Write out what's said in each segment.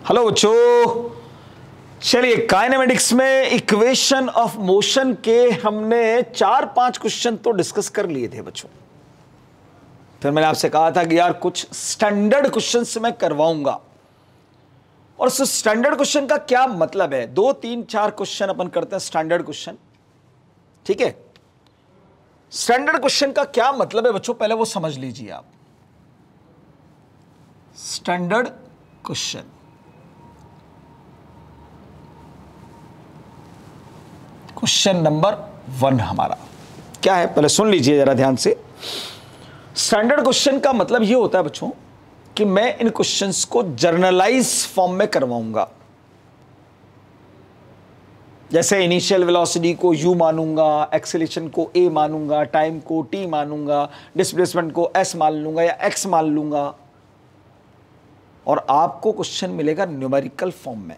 Hello बच्चों, चलिए kinematics में इक्वेशन ऑफ मोशन के हमने 4-5 क्वेश्चन तो डिस्कस कर लिए थे बच्चों। फिर मैंने आपसे कहा था कि यार कुछ स्टैंडर्ड क्वेश्चंस मैं करवाऊंगा, और उस स्टैंडर्ड क्वेश्चन का क्या मतलब है। 2, 3, 4 क्वेश्चन अपन करते हैं स्टैंडर्ड क्वेश्चन, ठीक है। स्टैंडर्ड क्वेश्चन का क्या मतलब है बच्चों, पहले वो समझ लीजिए आप। स्टैंडर्ड क्वेश्चन, क्वेश्चन नंबर 1 हमारा क्या है, पहले सुन लीजिए जरा ध्यान से। स्टैंडर्ड क्वेश्चन का मतलब यह होता है बच्चों कि मैं इन क्वेश्चंस को जर्नलाइज फॉर्म में करवाऊंगा। जैसे इनिशियल वेलोसिटी को u मानूंगा, एक्सेलरेशन को a मानूंगा, टाइम को t मानूंगा, डिस्प्लेसमेंट को s मान लूंगा या x मान लूंगा, और आपको क्वेश्चन मिलेगा न्यूमेरिकल फॉर्म में।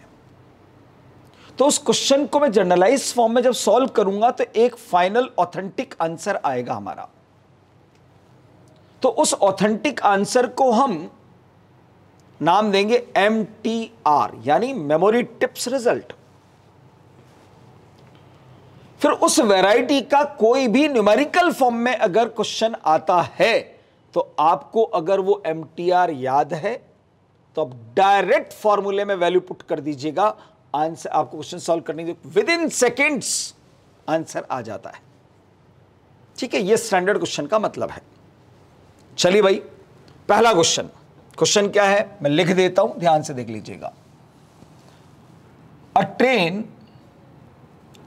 तो उस क्वेश्चन को मैं जर्नलाइज फॉर्म में जब सॉल्व करूंगा तो एक फाइनल ऑथेंटिक आंसर आएगा हमारा। तो उस ऑथेंटिक आंसर को हम नाम देंगे MTR, यानी मेमोरी टिप्स रिजल्ट। फिर उस वैरायटी का कोई भी न्यूमेरिकल फॉर्म में अगर क्वेश्चन आता है तो आपको अगर वो MTR याद है तो आप डायरेक्ट फॉर्मूले में वैल्यू पुट कर दीजिएगा, आंसर आपको क्वेश्चन सॉल्व करने के विद इन सेकेंड्स आंसर आ जाता है। ठीक है, यह स्टैंडर्ड क्वेश्चन का मतलब है। चलिए भाई, पहला क्वेश्चन, क्वेश्चन क्या है मैं लिख देता हूं, ध्यान से देख लीजिएगा। अ ट्रेन,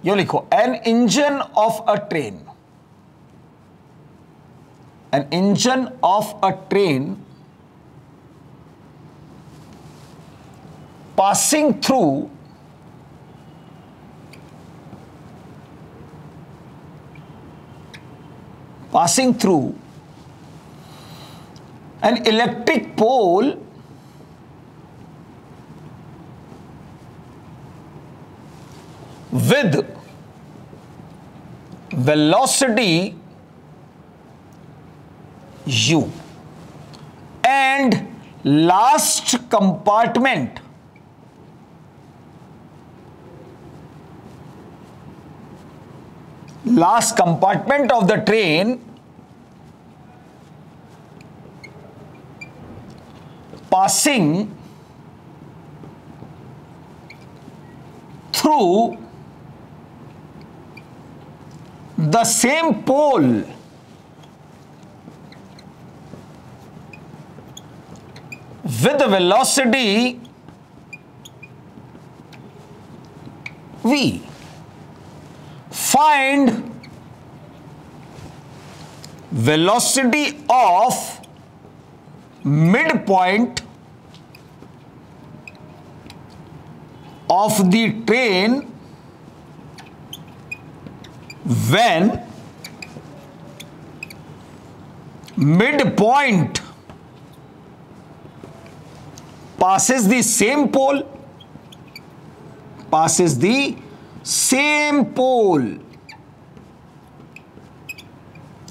यो लिखो, an engine of a train, an engine of a train passing through an electric pole with velocity u and last compartment of the train passing through the same pole with velocity v. Find velocity of midpoint of the train when midpoint passes the same pole,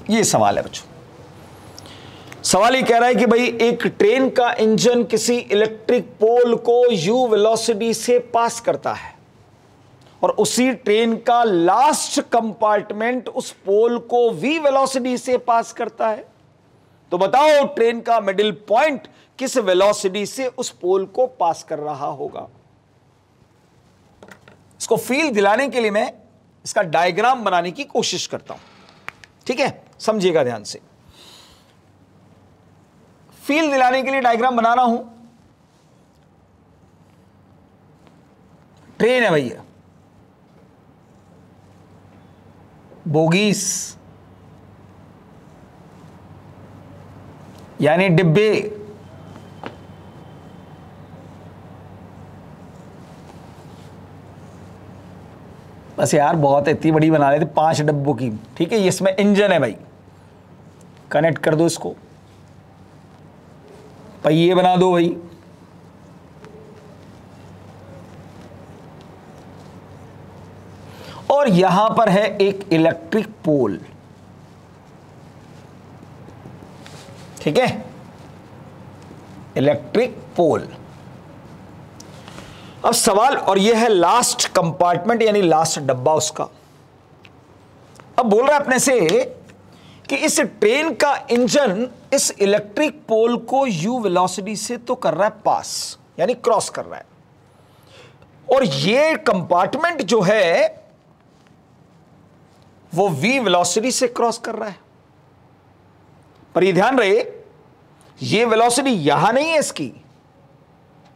ये सवाल है बच्चों। सवाल ये कह रहा है कि भाई एक ट्रेन का इंजन किसी इलेक्ट्रिक पोल को u वेलोसिटी से पास करता है और उसी ट्रेन का लास्ट कंपार्टमेंट उस पोल को v वेलोसिटी से पास करता है। तो बताओ ट्रेन का मिडिल पॉइंट किस वेलोसिटी से उस पोल को पास कर रहा होगा। इसको फील दिलाने के लिए मैं इसका डायग्राम बनाने की कोशिश करता हूं, ठीक है, समझिएगा ध्यान से। फील दिलाने के लिए डायग्राम बना रहा हूं। ट्रेन है भैया, बोगीज यानी डिब्बे, बस यार बहुत इतनी बड़ी बना रहे थे 5 डब्बों की, ठीक है। इसमें इंजन है भाई, कनेक्ट कर दो इसको, पहिए बना दो भाई, और यहां पर है एक इलेक्ट्रिक पोल, ठीक है, इलेक्ट्रिक पोल। अब सवाल, और यह है लास्ट कंपार्टमेंट यानी लास्ट डब्बा उसका। अब बोल रहा है अपने से कि इस ट्रेन का इंजन इस इलेक्ट्रिक पोल को u वेलोसिटी से तो कर रहा है पास, यानी क्रॉस कर रहा है, और ये कंपार्टमेंट जो है वो v वेलोसिटी से क्रॉस कर रहा है। पर ये ध्यान रहे, ये वेलोसिटी यहां नहीं है इसकी,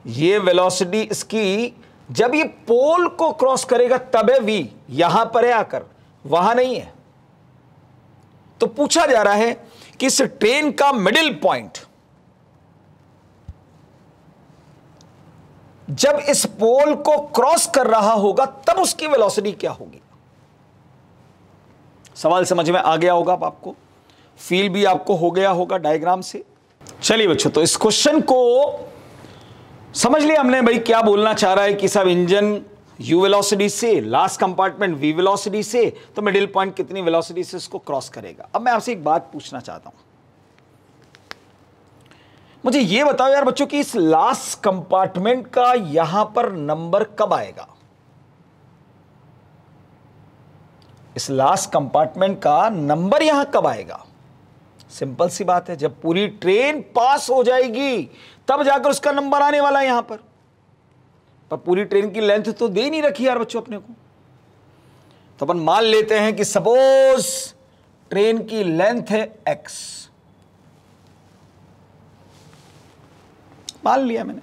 ये वेलोसिटी इसकी जब ये पोल को क्रॉस करेगा तब है v, यहां पर है आकर, वहां नहीं है। तो पूछा जा रहा है कि इस ट्रेन का मिडिल पॉइंट जब इस पोल को क्रॉस कर रहा होगा तब उसकी वेलोसिटी क्या होगी। सवाल समझ में आ गया होगा अब आपको, फील भी आपको हो गया होगा डायग्राम से। चलिए बच्चों, तो इस क्वेश्चन को समझ लिया हमने भाई क्या बोलना चाह रहा है कि सब इंजन u वेलोसिटी से, लास्ट कंपार्टमेंट v वेलोसिटी से, तो मिडिल पॉइंट कितनी वेलोसिटी से इसको क्रॉस करेगा। अब मैं आपसे एक बात पूछना चाहता हूं, मुझे यह बताओ यार बच्चों कि इस लास्ट कंपार्टमेंट का यहां पर नंबर कब आएगा। इस लास्ट कंपार्टमेंट का नंबर यहां कब आएगा। सिंपल सी बात है, जब पूरी ट्रेन पास हो जाएगी तब जाकर उसका नंबर आने वाला है यहां पर पूरी ट्रेन की लेंथ तो दे नहीं रखी यार बच्चों अपने को। तो अपन मान लेते हैं कि सपोज ट्रेन की लेंथ है x, मान लिया मैंने।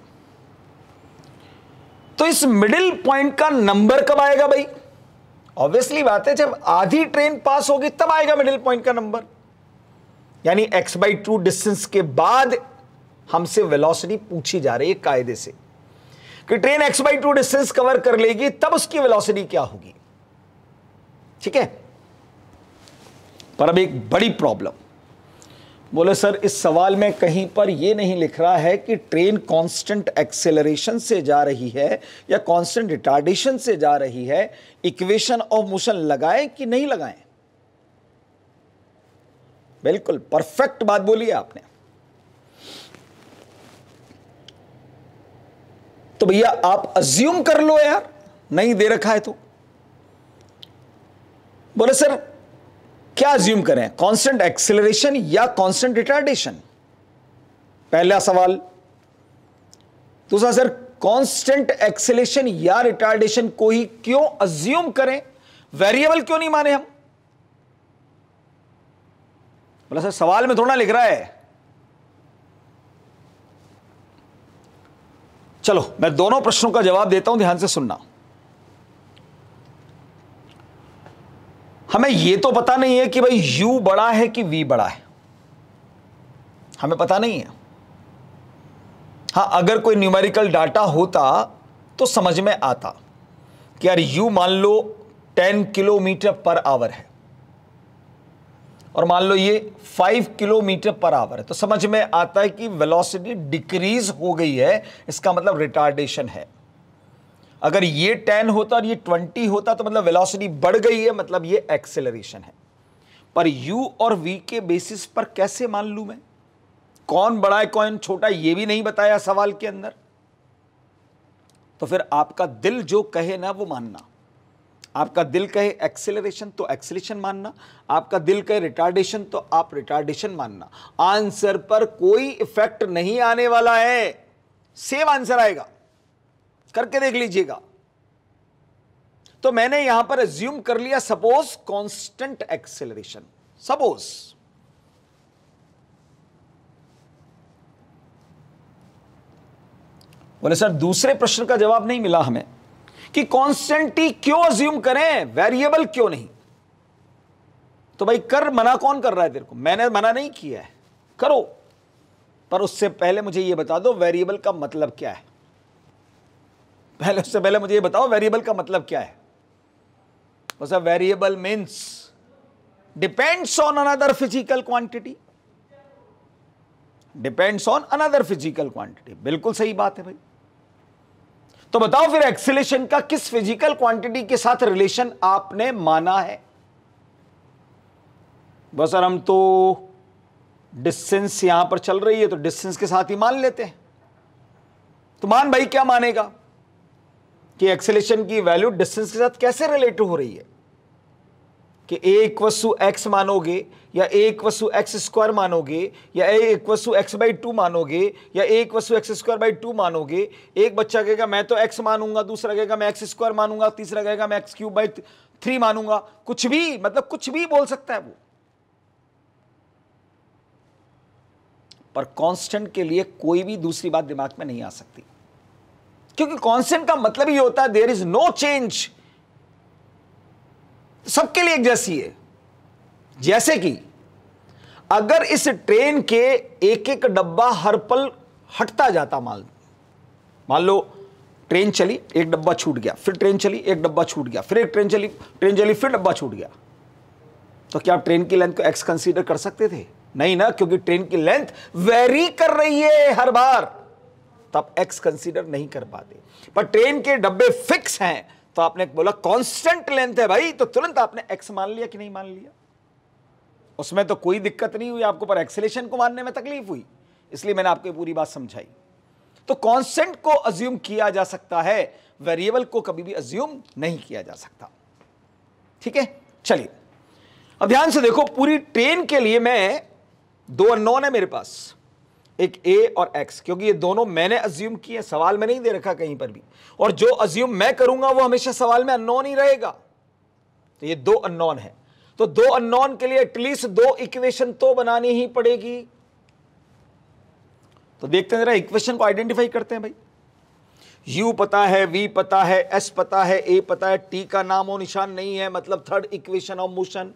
तो इस मिडिल पॉइंट का नंबर कब आएगा भाई। ऑब्वियसली बात है, जब आधी ट्रेन पास होगी तब आएगा मिडिल पॉइंट का नंबर, यानी x/2 डिस्टेंस के बाद हमसे वेलोसिटी पूछी जा रही है कायदे से कि ट्रेन x/2 डिस्टेंस कवर कर लेगी तब उसकी वेलोसिटी क्या होगी। ठीक है, पर अब एक बड़ी प्रॉब्लम, बोले सर इस सवाल में कहीं पर यह नहीं लिख रहा है कि ट्रेन कांस्टेंट एक्सेलरेशन से जा रही है या कांस्टेंट रिटार्डेशन से जा रही है, इक्वेशन ऑफ मोशन लगाएं कि नहीं लगाएं। बिल्कुल परफेक्ट बात बोली है आपने। तो भैया आप अज्यूम कर लो यार, नहीं दे रखा है तो। बोले सर क्या अज्यूम करें, कांस्टेंट एक्सेलरेशन या कांस्टेंट रिटार्डेशन, पहला सवाल। दूसरा सर कांस्टेंट एक्सेलरेशन या रिटार्डेशन को ही क्यों अज्यूम करें, वेरिएबल क्यों नहीं माने हम। बोला सर सवाल में थोड़ा लिख रहा है। चलो मैं दोनों प्रश्नों का जवाब देता हूं, ध्यान से सुनना। हमें यह तो पता नहीं है कि भाई u बड़ा है कि v बड़ा है, हमें पता नहीं है। हां अगर कोई न्यूमेरिकल डाटा होता तो समझ में आता कि यार u मान लो 10 किलोमीटर पर आवर है और मान लो ये 5 किलोमीटर पर आवर है, तो समझ में आता है कि वेलोसिटी डिक्रीज हो गई है, इसका मतलब रिटार्डेशन है। अगर ये 10 होता और ये 20 होता तो मतलब वेलोसिटी बढ़ गई है, मतलब ये एक्सेलरेशन है। पर u और v के बेसिस पर कैसे मान लूं मैं, कौन बड़ा है कौन छोटा ये भी नहीं बताया सवाल के अंदर। तो फिर आपका दिल जो कहे ना वो मानना। आपका दिल कहे एक्सेलरेशन तो एक्सेलरेशन मानना, आपका दिल कहे रिटार्डेशन तो आप रिटार्डेशन मानना। आंसर पर कोई इफेक्ट नहीं आने वाला है, सेम आंसर आएगा, करके देख लीजिएगा। तो मैंने यहां पर अज्यूम कर लिया सपोज कांस्टेंट एक्सेलरेशन, सपोज। बोले सर दूसरे प्रश्न का जवाब नहीं मिला हमें कि कांस्टेंट ही क्यों अज्यूम करें, वेरिएबल क्यों नहीं। तो भाई कर, मना कौन कर रहा है तेरे को, मैंने मना नहीं किया है, करो। पर उससे पहले मुझे यह बता दो वेरिएबल का मतलब क्या है। उससे पहले मुझे यह बताओ वेरिएबल का मतलब क्या है। बस variable means depends on another physical quantity, depends on another physical quantity. बिल्कुल सही बात है भाई। तो बताओ फिर एक्सेलरेशन का किस फिजिकल क्वांटिटी के साथ रिलेशन आपने माना है। बस सर हम तो डिस्टेंस यहां पर चल रही है तो डिस्टेंस के साथ ही मान लेते हैं। तो मान भाई क्या मानेगा, कि एक्सेलेरेशन की वैल्यू डिस्टेंस के साथ कैसे रिलेट हो रही है, कि a इक्वस टू एक्स मानोगे या a equals to x square मानोगे या a equals to x by 2 मानोगे या a equals to x square by 2 मानोगे। एक बच्चा कहेगा मैं तो x मानूंगा, दूसरा कहेगा मैं एक्स स्क्वायर मानूंगा, तीसरा कहेगा मैं एक्स क्यूब बाई 3 मानूंगा। कुछ भी, मतलब कुछ भी बोल सकता है वो, पर कांस्टेंट के लिए कोई भी दूसरी बात दिमाग में नहीं आ सकती, क्योंकि कांस्टेंट का मतलब ही होता है देयर इज नो चेंज, सबके लिए एक जैसी है। जैसे कि अगर इस ट्रेन के एक एक डब्बा हर पल हटता जाता, मान लो ट्रेन चली, एक डब्बा छूट गया, फिर ट्रेन चली, एक डब्बा छूट गया, फिर एक ट्रेन चली, फिर डब्बा छूट गया, तो क्या आप ट्रेन की लेंथ को एक्स कंसीडर कर सकते थे? नहीं ना, क्योंकि ट्रेन की लेंथ वेरी कर रही है हर बार, तब एक्स कंसीडर नहीं कर पाते। पर ट्रेन के डब्बे फिक्स हैं, तो आपने बोला कांस्टेंट लेंथ है भाई, तो तुरंत आपने एक्स मान लिया कि नहीं मान लिया? उसमें तो कोई दिक्कत नहीं हुई आपको, पर एक्सेलेरेशन को मानने में तकलीफ हुई, इसलिए मैंने आपको पूरी बात समझाई। तो कांस्टेंट को अज्यूम किया जा सकता है, वेरिएबल को कभी भी अज्यूम नहीं किया जा सकता। ठीक है, चलिए अब ध्यान से देखो, पूरी ट्रेन के लिए मैं दो अननोन है मेरे पास, एक ए और एक्स, क्योंकि ये दोनों मैंने अज्यूम किए, सवाल में नहीं दे रखा कहीं पर भी, और जो अज्यूम मैं करूंगा वो हमेशा सवाल में अननोन ही रहेगा। तो ये दो अननोन है, तो दो अननोन के लिए एटलीस्ट दो इक्वेशन तो बनानी ही पड़ेगी। तो देखते हैं जरा, इक्वेशन को आइडेंटिफाई करते हैं भाई। u पता है, v पता है, s पता है, a पता है, t का नाम और निशान नहीं है, मतलब थर्ड इक्वेशन ऑफ मोशन।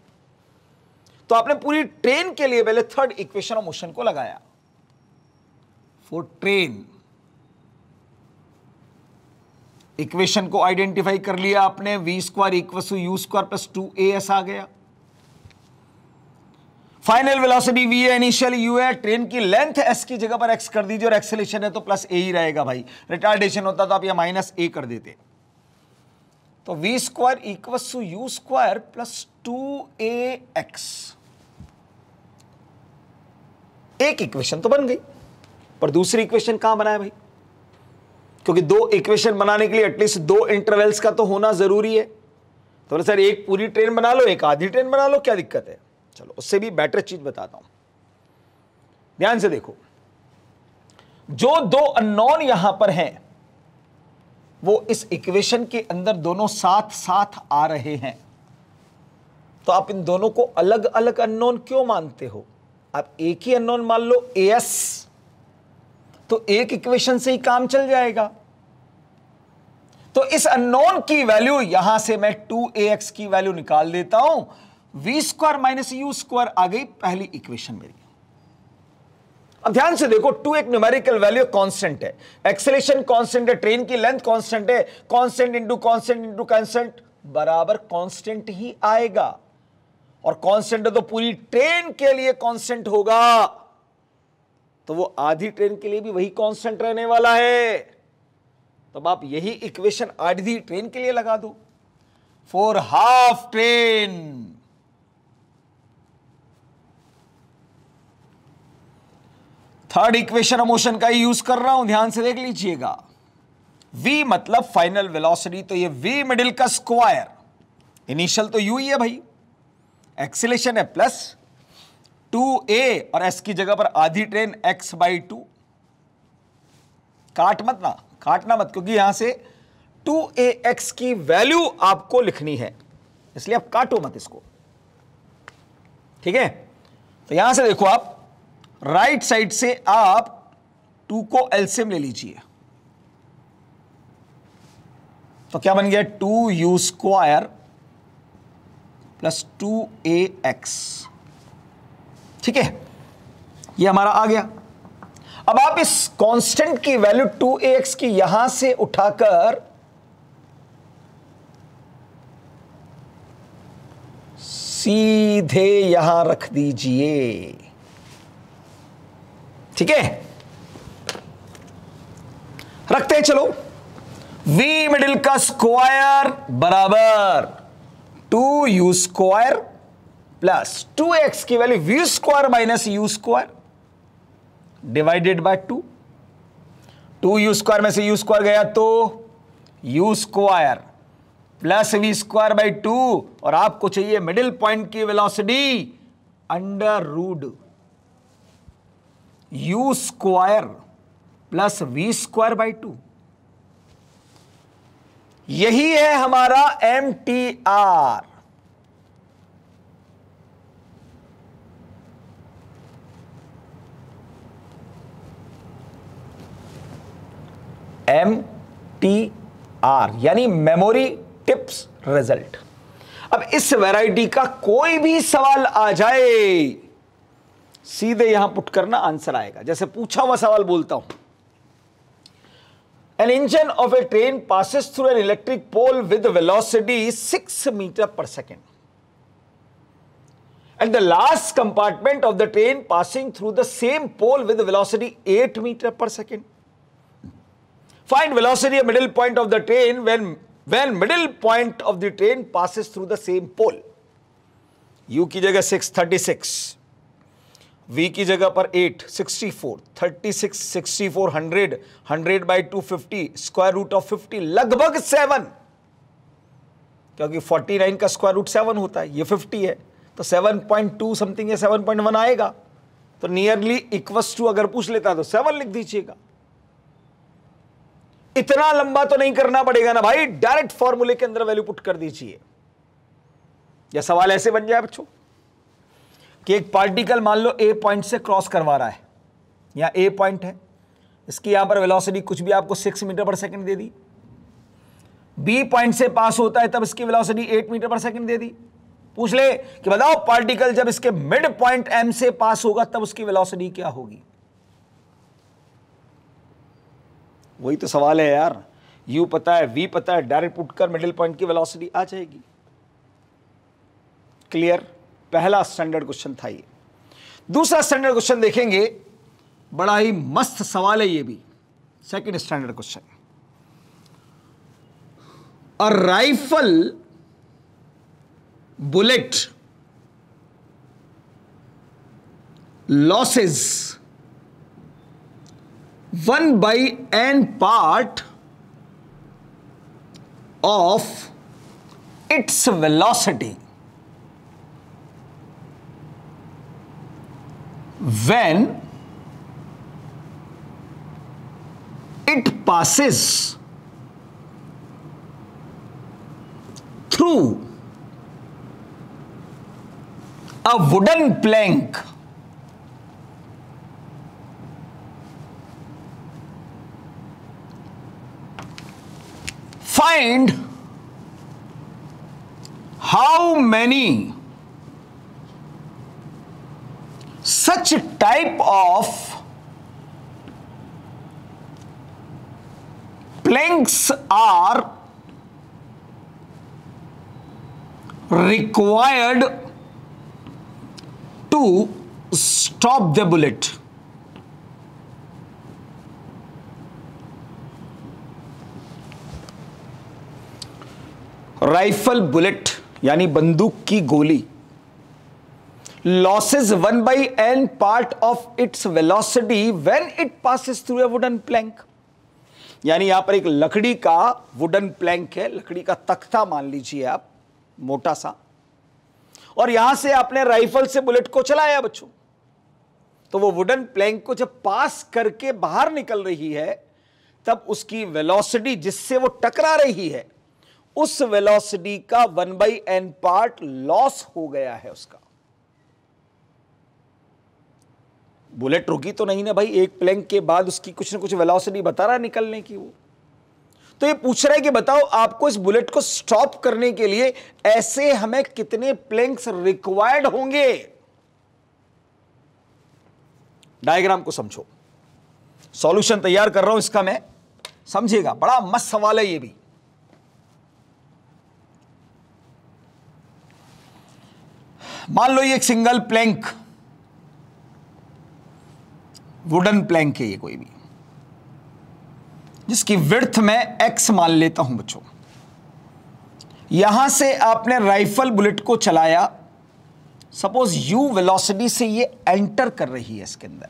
तो आपने पूरी ट्रेन के लिए पहले थर्ड इक्वेशन ऑफ मोशन को लगाया, फॉर ट्रेन इक्वेशन को आइडेंटिफाई कर लिया आपने, v square equal to u square plus 2as आ गया। फाइनल वेलोसिटी v है, इनिशियल u है, ट्रेन की लेंथ s की जगह पर x कर दीजिए, और एक्सेलेरेशन है तो प्लस a ही रहेगा भाई, रिटार्डेशन होता तो आप ये माइनस a कर देते। तो v square equal to u square plus 2ax, एक इक्वेशन तो बन गई, पर दूसरी इक्वेशन कहां बनाए भाई? क्योंकि दो इक्वेशन बनाने के लिए एटलीस्ट दो इंटरवल्स का तो होना जरूरी है। तो सर एक पूरी ट्रेन बना लो, एक आधी ट्रेन बना लो, क्या दिक्कत है? चलो उससे भी बेटर चीज बताता हूं, ध्यान से देखो। जो दो अननोन यहां पर हैं वो इस इक्वेशन के अंदर दोनों साथ साथ आ रहे हैं, तो आप इन दोनों को अलग अलग अननोन क्यों मानते हो? आप एक ही अननोन मान लो as, तो एक इक्वेशन से ही काम चल जाएगा। तो इस अननोन की वैल्यू यहां से मैं 2ax की वैल्यू निकाल देता हूं, v square minus U square आ गई पहली इक्वेशन मेरी। अब ध्यान से देखो, 2 एक न्यूमेरिकल वैल्यू कांस्टेंट है, एक्सेलेरेशन कांस्टेंट है, ट्रेन की लेंथ कांस्टेंट है, कांस्टेंट इंटू कांस्टेंट बराबर कांस्टेंट ही आएगा, और कांस्टेंट है तो पूरी ट्रेन के लिए कांस्टेंट होगा, तो वो आधी ट्रेन के लिए भी वही कांस्टेंट रहने वाला है। तब आप यही इक्वेशन आधी ट्रेन के लिए लगा दो, for half train. Third equation of motion का यूज कर रहा हूं, ध्यान से देख लीजिएगा। v मतलब फाइनल वेलोसिटी, तो ये v मिडिल का स्क्वायर, इनिशियल तो u ही है भाई, एक्सेलेरेशन है प्लस 2a, और s की जगह पर आधी ट्रेन x बाई 2, काटना मत, क्योंकि यहां से 2ax की वैल्यू आपको लिखनी है, इसलिए आप काटो मत इसको, ठीक है। तो यहां से देखो, आप राइट साइड से आप 2 को एलसीएम ले लीजिए, तो क्या बन गया 2u स्क्वायर प्लस 2ax, ठीक है, ये हमारा आ गया। अब आप इस कांस्टेंट की वैल्यू 2ax की यहां से उठाकर सीधे यहां रख दीजिए, ठीक है, रखते हैं। चलो, v मिडिल का स्क्वायर बराबर 2u स्क्वायर प्लस 2x की value v square minus u square divided by 2 2u square में से u स्क्वायर गया तो u square plus v square by 2, और आपको चाहिए मिडिल पॉइंट की velocity under root u square plus v square by 2। यही है हमारा MTR। MTR यानी मेमोरी टिप्स रिजल्ट। अब इस वैरायटी का कोई भी सवाल आ जाए, सीधे यहां पुट करना, आंसर आएगा। जैसे पूछा हुआ सवाल बोलता हूं, An engine of a train passes through an electric pole with velocity 6 meter per second. And the last compartment of the train passing through the same pole with velocity 8 meter per second. Find velocity of middle point of the train when middle point of the train passes through the same pole. U की जगह 6 36, V की जगह पर 8 64, 36 64 100, 100 by 250, square root of 50 लगभग 7, क्योंकि 49 का square root 7 होता है, ये 50 है तो 7.2 समथिंग या 7.1 आएगा। तो नियरली इक्वल्स टू अगर पूछ लेता तो 7 लिख दीजिएगा। इतना लंबा तो नहीं करना पड़ेगा ना भाई, डायरेक्ट फॉर्मूले के अंदर वैल्यू पुट कर दीजिए। यह सवाल ऐसे बन जाए बच्चों कि एक पार्टिकल मान लो ए पॉइंट से क्रॉस करवा रहा है, यहां ए पॉइंट है, इसकी यहां पर वेलोसिटी कुछ भी आपको 6 मीटर पर सेकंड दे दी। बी पॉइंट से पास होता है तब इसकी वेलोसिटी 8 मीटर पर सेकंड दे दी। पूछ ले कि बताओ पार्टिकल जब इसके मिड पॉइंट एम से पास होगा तब उसकी वेलोसिटी क्या होगी। वही तो सवाल है यार, यू पता है, वी पता है, डायरेक्ट पुट कर मिडिल पॉइंट की वेलोसिटी आ जाएगी। क्लियर? पहला स्टैंडर्ड क्वेश्चन था ये। दूसरा स्टैंडर्ड क्वेश्चन देखेंगे, बड़ा ही मस्त सवाल है ये भी। Second standard question, a rifle bullet losses 1/n part of its velocity when it passes through a wooden plank find how many such type of planks are required to stop the bullet। Rifle bullet यानी बंदूक की गोली losses 1/n part of its velocity when it passes through a wooden Planck. यानी यहां पर एक लकड़ी का वुडन प्लैंक है, लकड़ी का तख्ता मान लीजिए आप, मोटा सा, और यहां से आपने राइफल से बुलेट को चलाया बच्चों, तो वो वुडन प्लैंक को जब पास करके बाहर निकल रही है तब उसकी वेलोसिटी जिससे वो टकरा रही है उस वेलोसिटी का 1/n पार्ट लॉस हो गया है उसका। बुलेट रुकी तो नहीं ना भाई, एक प्लैंक के बाद उसकी कुछ ना कुछ वेलोसिटी बता रहा है निकलने की वो। तो ये पूछ रहा है कि बताओ आपको इस बुलेट को स्टॉप करने के लिए ऐसे हमें कितने प्लैंक्स रिक्वायर्ड होंगे। डायग्राम को समझो, सॉल्यूशन तैयार कर रहा हूं इसका मैं, समझिएगा, बड़ा मस्त सवाल है ये भी। मान लो ये एक सिंगल प्लैंक वुडन प्लैंक है ये कोई भी, जिसकी विड्थ में x मान लेता हूं बच्चों। यहां से आपने राइफल बुलेट को चलाया, सपोज u वेलोसिटी से ये एंटर कर रही है इसके अंदर,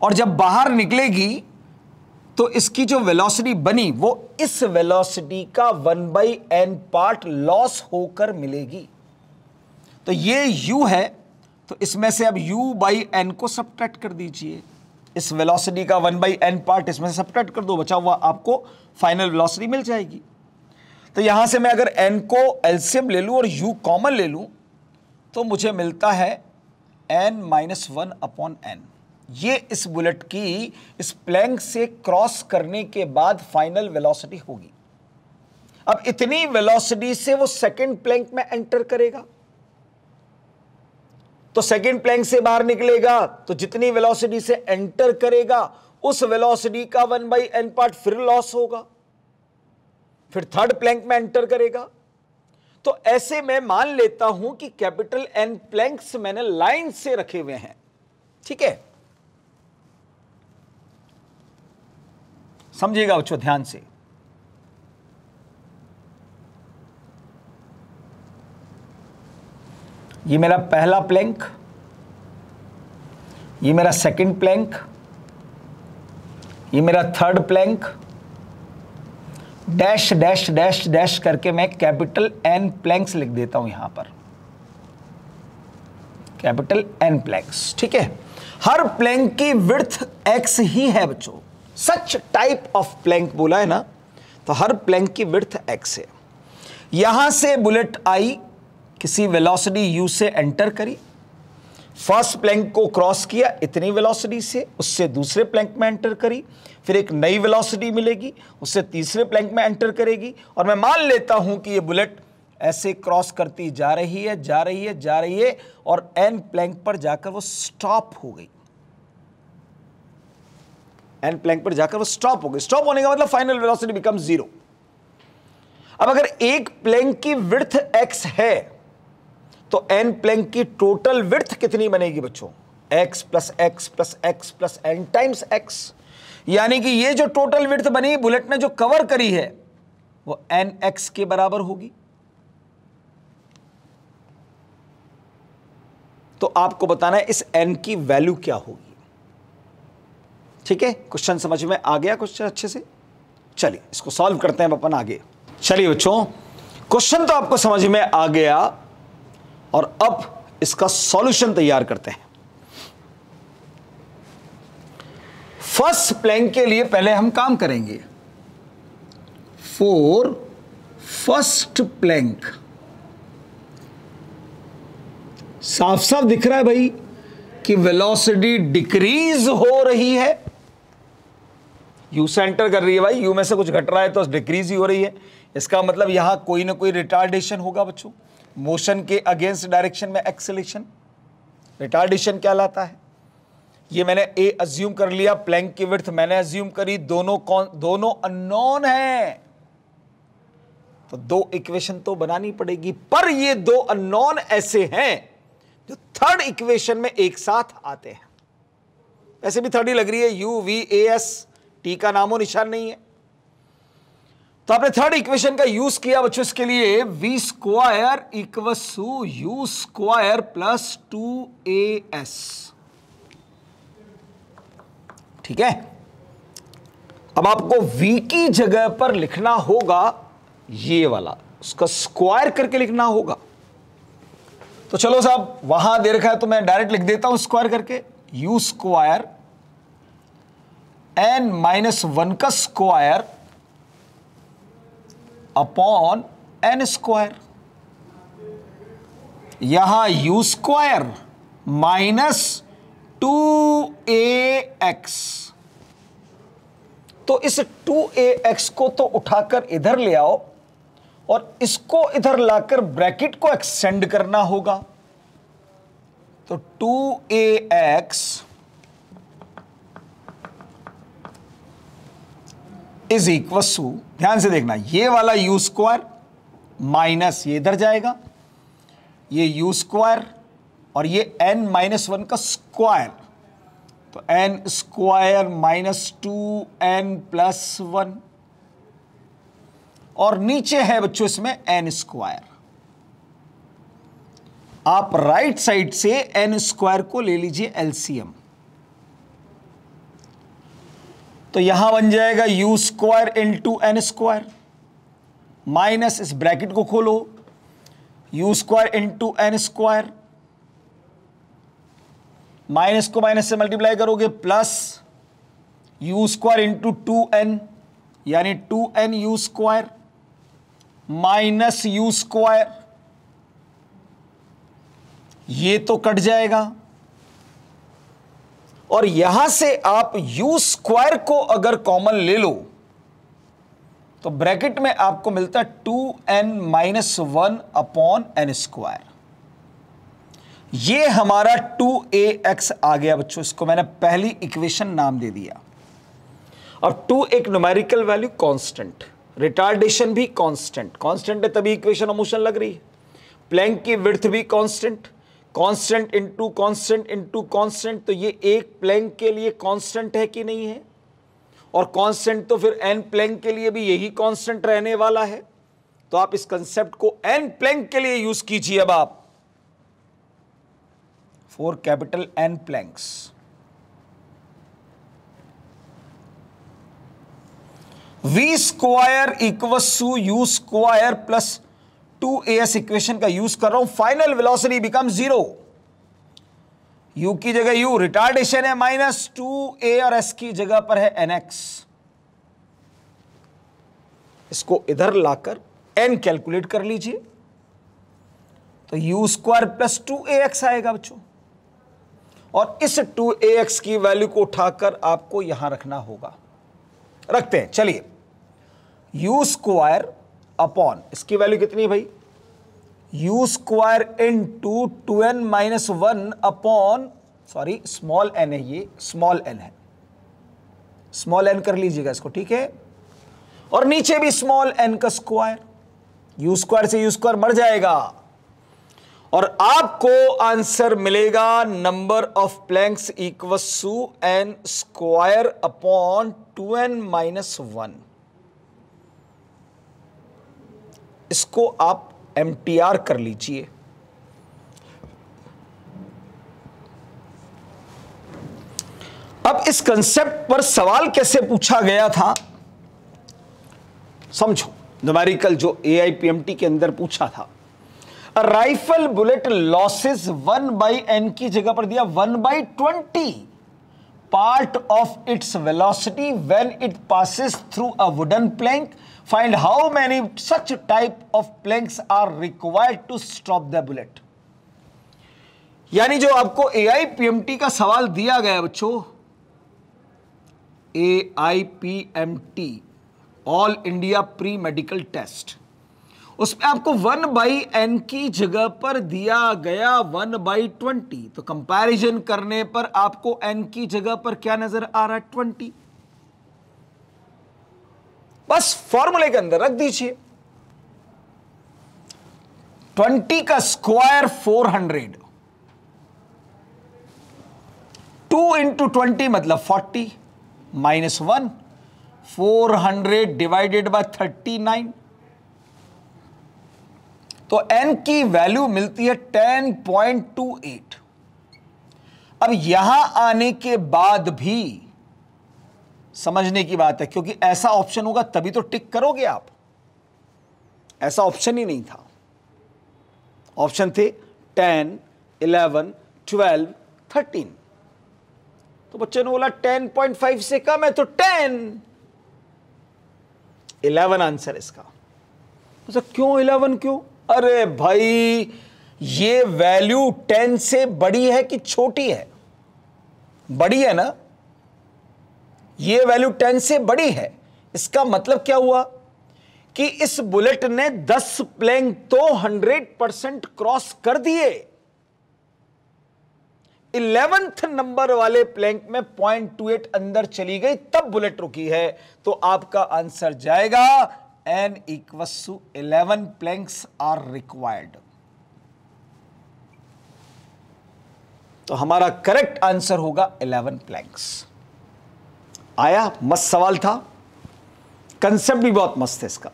और जब बाहर निकलेगी तो इसकी जो वेलोसिटी बनी वो इस वेलोसिटी का 1/n पार्ट लॉस होकर मिलेगी। तो ये u है, तो इसमें से अब u/n को सब्ट्रैक्ट कर दीजिए। इस वेलोसिटी का 1/n पार्ट इसमें से सब्ट्रैक्ट कर दो, बचा हुआ आपको फाइनल वेलोसिटी मिल जाएगी। तो यहां से मैं अगर n को एलसीएम ले लूं और u कॉमन ले लूं तो मुझे मिलता है n-1/n। ये इस बुलेट की इस प्लैंक से क्रॉस करने के बाद फाइनल वेलोसिटी होगी। अब इतनी वेलोसिटी से वो सेकंड प्लैंक में एंटर करेगा, तो सेकंड प्लैंक से बाहर निकलेगा, तो जितनी वेलोसिटी से एंटर करेगा उस वेलोसिटी का 1/n पार्ट फिर लॉस होगा, फिर थर्ड प्लैंक में एंटर करेगा। तो ऐसे में मान लेता हूं कि कैपिटल N प्लैंक्स मैंने लाइन से रखे हुए हैं, ठीक है। समझिएगा बच्चों ध्यान से। ये मेरा पहला प्लैंक, ये मेरा सेकंड प्लैंक, ये मेरा third plank, dash dash dash dash करके मैं कैपिटल N प्लैंक्स लिख देता हूं यहां पर, कैपिटल N प्लैंक्स, ठीक है। हर प्लैंक की विड्थ x ही है बच्चों, सच टाइप ऑफ प्लैंक बोला है ना, तो हर प्लैंक की विड्थ x है। यहां से बुलेट आई, किसी वेलोसिटी u से एंटर करी, फर्स्ट प्लैंक को क्रॉस किया इतनी वेलोसिटी से, उससे दूसरे प्लैंक में एंटर करी, फिर एक नई वेलोसिटी मिलेगी, उससे तीसरे प्लैंक में एंटर करेगी, और मैं मान लेता हूं कि ये बुलेट ऐसे क्रॉस करती जा रही है, जा रही है, जा रही है, और n प्लैंक पर जाकर वो स्टॉप हो गई। n प्लैंक पर जाकर वो स्टॉप हो गई। स्टॉप होने का मतलब फाइनल वेलोसिटी बिकम 0। अब अगर एक प्लैंक की विड्थ x है तो n प्लैंक की टोटल विड्थ कितनी बनेगी बच्चों? x plus x plus x plus n times x। यानी कि ये जो टोटल विड्थ बनी बुलेट ने जो कवर करी है वो nx के बराबर होगी। तो आपको बताना है इस n की वैल्यू क्या होगी, ठीक है। क्वेश्चन समझ में आ गया क्वेश्चन अच्छे से? चलिए इसको सॉल्व करते हैं अपन आगे। चलिए बच्चों, क्वेश्चन तो आपको समझ में आ गया और अब इसका सॉल्यूशन तैयार करते हैं। फर्स्ट प्लैंक के लिए पहले हम काम करेंगे। फॉर फर्स्ट प्लैंक, साफ साफ दिख रहा है भाई कि वेलोसिटी डिक्रीज हो रही है। यू से एंटर कर रही है भाई, यू में से कुछ घट रहा है तो डिक्रीज ही हो रही है। इसका मतलब यहां कोई ना कोई रिटार्डेशन होगा बच्चों। मोशन के अगेंस्ट डायरेक्शन में एक्सेलेरेशन रिटार्डेशन कहलाता है। ये मैंने ए अज्यूम कर लिया, प्लैंक की विड्थ मैंने अज्यूम करी, दोनों अननोन हैं, तो दो इक्वेशन तो बनानी पड़ेगी। पर ये दो अननोन ऐसे हैं जो थर्ड इक्वेशन में एक साथ आते हैं। ऐसे भी थर्ड ही लग रही है, you V A S, T का नामो निशान नहीं है। तो आपने थर्ड इक्वेशन का यूज किया बच्चों, इसके लिए v square equals to u square plus 2as, ठीक है। अब आपको v की जगह पर लिखना होगा ये वाला, उसका स्क्वायर करके लिखना होगा। तो चलो साहब, वहां दे रखा है तो मैं डायरेक्ट लिख देता हूं स्क्वायर करके, यू स्क्वायर n-1 का स्क्वायर अपॉन n स्क्वायर। यहां u स्क्वायर माइनस 2ax, तो इस 2ax को तो उठाकर इधर ले आओ और इसको इधर लाकर ब्रैकेट को एक्सटेंड करना होगा। तो 2ax इज इक्वल टू, ध्यान से देखना, ये वाला यू स्क्वायर माइनस ये इधर जाएगा, ये यू स्क्वायर और ये n-1 का स्क्वायर, तो n square minus 2n plus 1, और नीचे है बच्चों इसमें n स्क्वायर। आप राइट साइड से n स्क्वायर को ले लीजिए एलसीएम, तो यहां बन जाएगा u square into n square minus, इस ब्रैकेट को खोलो, u square into n square, minus को माइनस से मल्टीप्लाई करोगे plus u square into 2n यानी 2n u square minus u square, ये तो कट जाएगा और यहां से आप u स्क्वायर को अगर कॉमन ले लो तो ब्रैकेट में आपको मिलता है 2n minus 1 upon N square. ये हमारा 2ax आ गया बच्चों, इसको मैंने पहली इक्वेशन नाम दे दिया। और 2 एक न्यूमेरिकल वैल्यू कांस्टेंट, रिटार्डेशन भी कांस्टेंट, कांस्टेंट है तभी इक्वेशन इमोशन लग रही है। प्लैंक की विड्थ भी constant, constant into constant into constant, तो ये एक प्लैंक के लिए कांस्टेंट है कि नहीं है, और कांस्टेंट तो फिर एन प्लैंक के लिए भी यही कांस्टेंट रहने वाला है। तो आप इस कंसेप्ट को एन प्लैंक के लिए यूज कीजिए। अब आप for capital n planks, v square equals to u square plus 2as equation का यूज कर रहा हूं। फाइनल वेलोसिटी बिकम 0, u की जगह u, रिटार्डेशन है माइनस 2a और s की जगह पर है nx। इसको इधर लाकर n कैलकुलेट कर लीजिए तो u स्क्वायर प्लस 2ax आएगा बच्चों, और इस 2ax की वैल्यू को उठाकर आपको यहां रखना होगा। रखते हैं, चलिए। u स्क्वायर अपॉन, इसकी वैल्यू कितनी है भाई, u square into 2n minus 1 upon, sorry small n है, ये स्मॉल n है, स्मॉल n कर लीजिएगा इसको, ठीक है। और नीचे भी स्मॉल n का स्क्वायर, u स्क्वायर से u स्क्वायर मर जाएगा और आपको आंसर मिलेगा number of planks equals to n square upon 2n minus 1। इसको आप MTR कर लीजिए। अब इस कंसेप्ट पर सवाल कैसे पूछा गया था समझो, न्यूमेरिकल जो AIPMT के अंदर पूछा था। राइफल बुलेट लॉसेस 1/n की जगह पर दिया 1/20 part of its velocity when it passes through a wooden plank, find how many such type of planks are required to stop the bullet. यानी जो आपको AIPMT का सवाल दिया गया बच्चों, AIPMT all India pre medical test, उसमें आपको 1/n की जगह पर दिया गया 1/20, तो कंपैरिजन करने पर आपको n की जगह पर क्या नजर आ रहा है, 20। बस फॉर्मूले के अंदर रख दीजिए, 20 का स्क्वायर 400, 2 इंटू 20 मतलब 40 माइनस 1, 400 डिवाइडेड बाय 39, तो n की वैल्यू मिलती है 10.28। अब यहां आने के बाद भी समझने की बात है, क्योंकि ऐसा ऑप्शन होगा तभी तो टिक करोगे आप, ऐसा ऑप्शन ही नहीं था। ऑप्शन थे 10, 11, 12, 13, तो बच्चे ने बोला 10.5 से कम है तो 10, 11 आंसर इसका। तो क्यों 11 क्यों? अरे भाई ये वैल्यू 10 से बड़ी है कि छोटी है? बड़ी है ना, ये वैल्यू 10 से बड़ी है। इसका मतलब क्या हुआ कि इस बुलेट ने 10 प्लैंक तो 100% क्रॉस कर दिए। 11th नंबर वाले प्लैंक में 0.28 अंदर चली गई, तब बुलेट रुकी है। तो आपका आंसर जाएगा n equals to 11 planks are required. तो हमारा करेक्ट आंसर होगा 11 प्लैंक्स। आया? मस्त सवाल था, कंसेप्ट भी बहुत मस्त है इसका।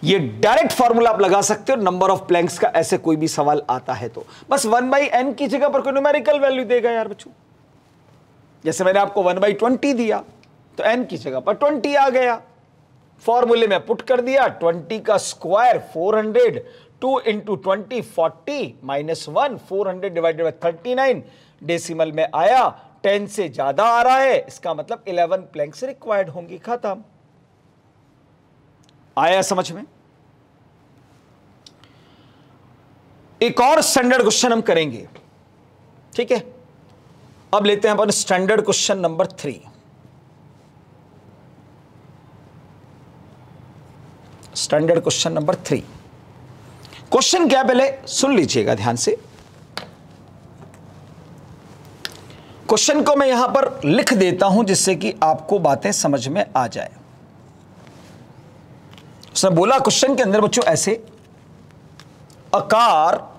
ये डायरेक्ट फॉर्मूला आप लगा सकते हो नंबर ऑफ प्लैंक्स का, ऐसे कोई भी सवाल आता है तो बस 1/n की जगह पर कोई न्यूमेरिकल वैल्यू देगा यार बच्चों। जैसे मैंने आपको 1/20 दिया, तो n की जगह पर 20 आ गया, फॉर्मूले में पुट कर दिया, 20 का square 400, 2 into 20 40 minus 1, 400 divided by 39, decimal में आया, 10 से ज्यादा आ रहा है, इसका मतलब 11 प्लैंक्स रिक्वायर्ड होंगी। खत्म। आया समझ में? एक और स्टैंडर्ड क्वेश्चन हम करेंगे, ठीक है। अब लेते हैं अपन standard question number 3। Standard question number 3। Question क्या, पहले सुन लीजिएगा ध्यान से। क्वेश्चन को मैं यहां पर लिख देता हूं जिससे कि आपको बातें समझ में आ जाए। उसने बोला क्वेश्चन के अंदर बच्चों ऐसे, a car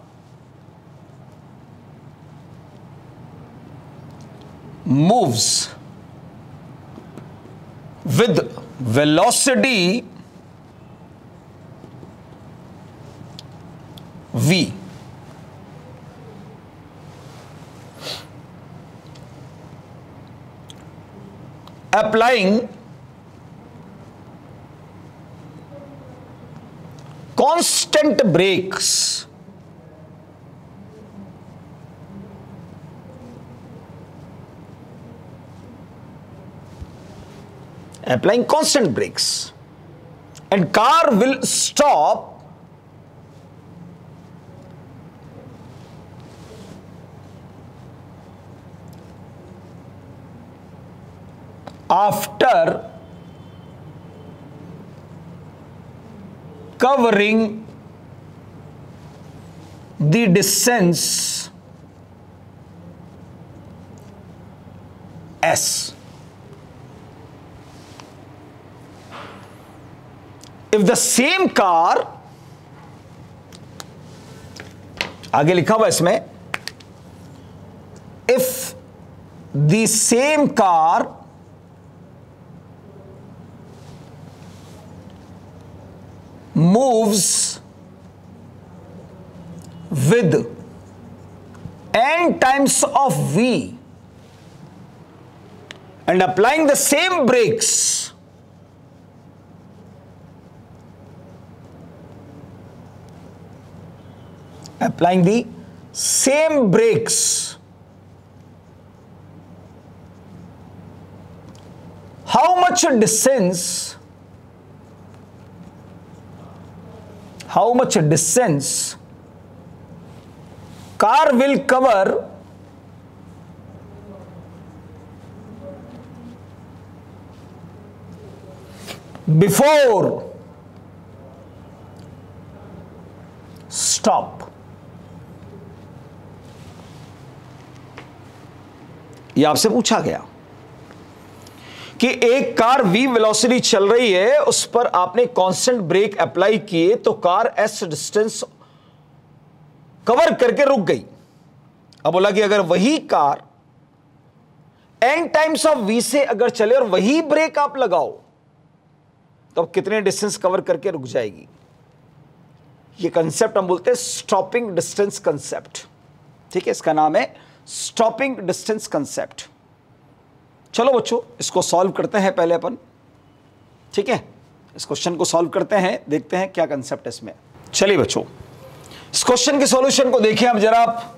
moves with velocity v, applying constant brakes and car will stop after covering the distance s। If the same car, आगे लिखा हुआ इसमें, if the same car moves with n times of v and applying the same brakes, applying the same brakes, how much distance car will cover before stop। यह आपसे पूछा गया कि एक कार v वेलोसिटी चल रही है, उस पर आपने कांस्टेंट ब्रेक अप्लाई किए तो कार s डिस्टेंस कवर करके रुक गई। अब बोला कि अगर वही car n times of v से अगर चले और वही ब्रेक आप लगाओ तो अब कितने डिस्टेंस कवर करके रुक जाएगी। ये कंसेप्ट हम बोलते हैं स्टॉपिंग डिस्टेंस कंसेप्ट, ठीक है। इसका नाम है स्टॉपिंग डिस्टेंस कंसेप्ट। चलो बच्चों इसको सॉल्व करते हैं पहले अपन, ठीक है। इस क्वेश्चन को सॉल्व करते हैं, देखते हैं क्या कंसेप्ट है इसमें। चलिए बच्चों इस क्वेश्चन के सॉल्यूशन को देखिए अब जरा आप।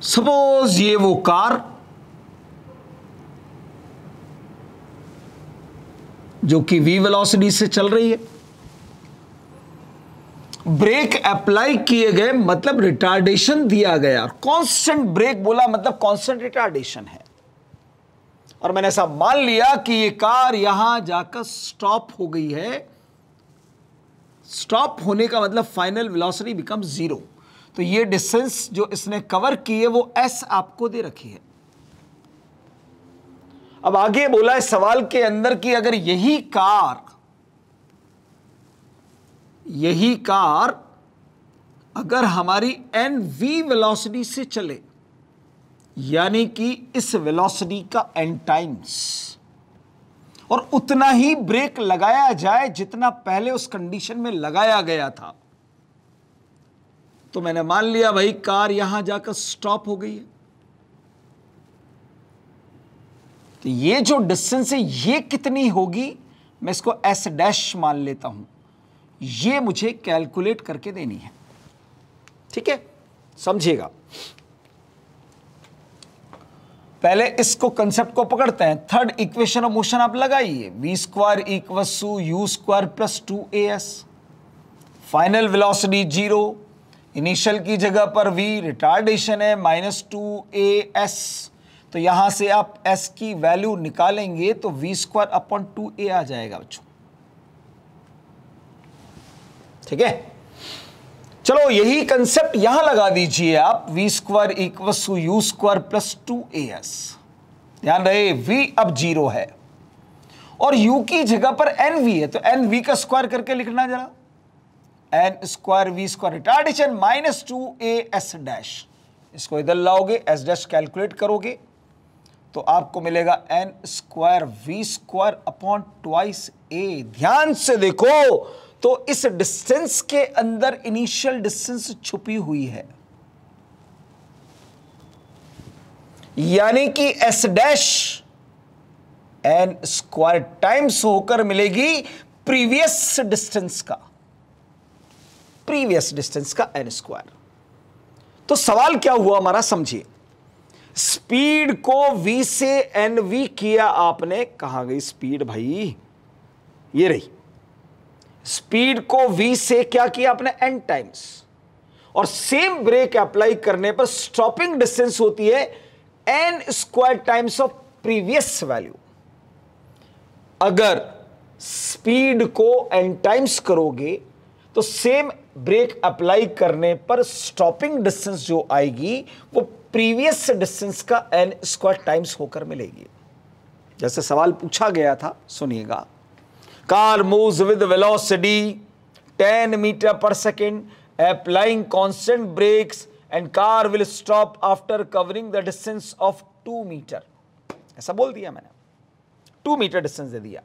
सपोज ये वो कार जो कि v वेलोसिटी से चल रही है, ब्रेक अप्लाई किए गए मतलब रिटार्डेशन दिया गया। कांस्टेंट ब्रेक बोला मतलब कांस्टेंट रिटार्डेशन है। और मैंने ऐसा मान लिया कि ये कार यहां जाकर स्टॉप हो गई है। स्टॉप होने का मतलब फाइनल वेलोसिटी बिकम 0। तो ये डिस्टेंस जो इसने कवर की है वो s आपको दे रखी है। अब आगे बोला है सवाल के अंदर कि अगर यही कार अगर हमारी nv वेलोसिटी से चले, यानी कि इस वेलोसिटी का n टाइम्स, और उतना ही ब्रेक लगाया जाए जितना पहले उस कंडीशन में लगाया गया था, तो मैंने मान लिया भाई कार यहां जाकर स्टॉप हो गई है। तो ये जो डिस्टेंस है ये कितनी होगी, मैं इसको एस डैश मान लेता हूं, ये मुझे कैलकुलेट करके देनी है। ठीक है, समझिएगा। पहले इसको कंसेप्ट को पकड़ते हैं। थर्ड इक्वेशन ऑफ मोशन आप लगाइए, v square equals to u square plus 2as। Final velocity 0, initial की जगह पर v रिटार्डेशन है -2as, तो यहां से आप s की वैल्यू निकालेंगे तो v स्क्वायर अपॉन 2a आ जाएगा बच्चों। ठीक है, चलो यही कंसेप्ट यहां लगा दीजिए आप, v square equals to u square plus 2as। ध्यान रहे v अब 0 है और u की जगह पर nv है, तो nv का स्क्वायर करके लिखना जरा, n square v square retardation -2as dash. इसको इधर लाओगे, s डैश कैलकुलेट करोगे तो आपको मिलेगा n square v square upon twice a। ध्यान से देखो तो इस डिस्टेंस के अंदर इनिशियल डिस्टेंस छुपी हुई है, यानी कि s dash n square times होकर मिलेगी प्रीवियस डिस्टेंस का, प्रीवियस डिस्टेंस का n स्क्वायर। तो सवाल क्या हुआ हमारा, समझिए। स्पीड को v से nv किया आपने, कहां गई स्पीड भाई, ये रही। स्पीड को v से क्या किया आपने, n टाइम्स, और सेम ब्रेक अप्लाई करने पर स्टॉपिंग डिस्टेंस होती है n square times of previous value. अगर स्पीड को n टाइम्स करोगे तो सेम ब्रेक अप्लाई करने पर स्टॉपिंग डिस्टेंस जो आएगी वो प्रीवियस डिस्टेंस का n स्क्वायर टाइम्स होकर मिलेगी। जैसे सवाल पूछा गया था, सुनिएगा। Car moves with velocity 10 meter per second, applying constant brakes and car will stop after covering the distance of 2 meter. ऐसा बोल दिया मैंने, 2 मीटर डिस्टेंस दे दिया,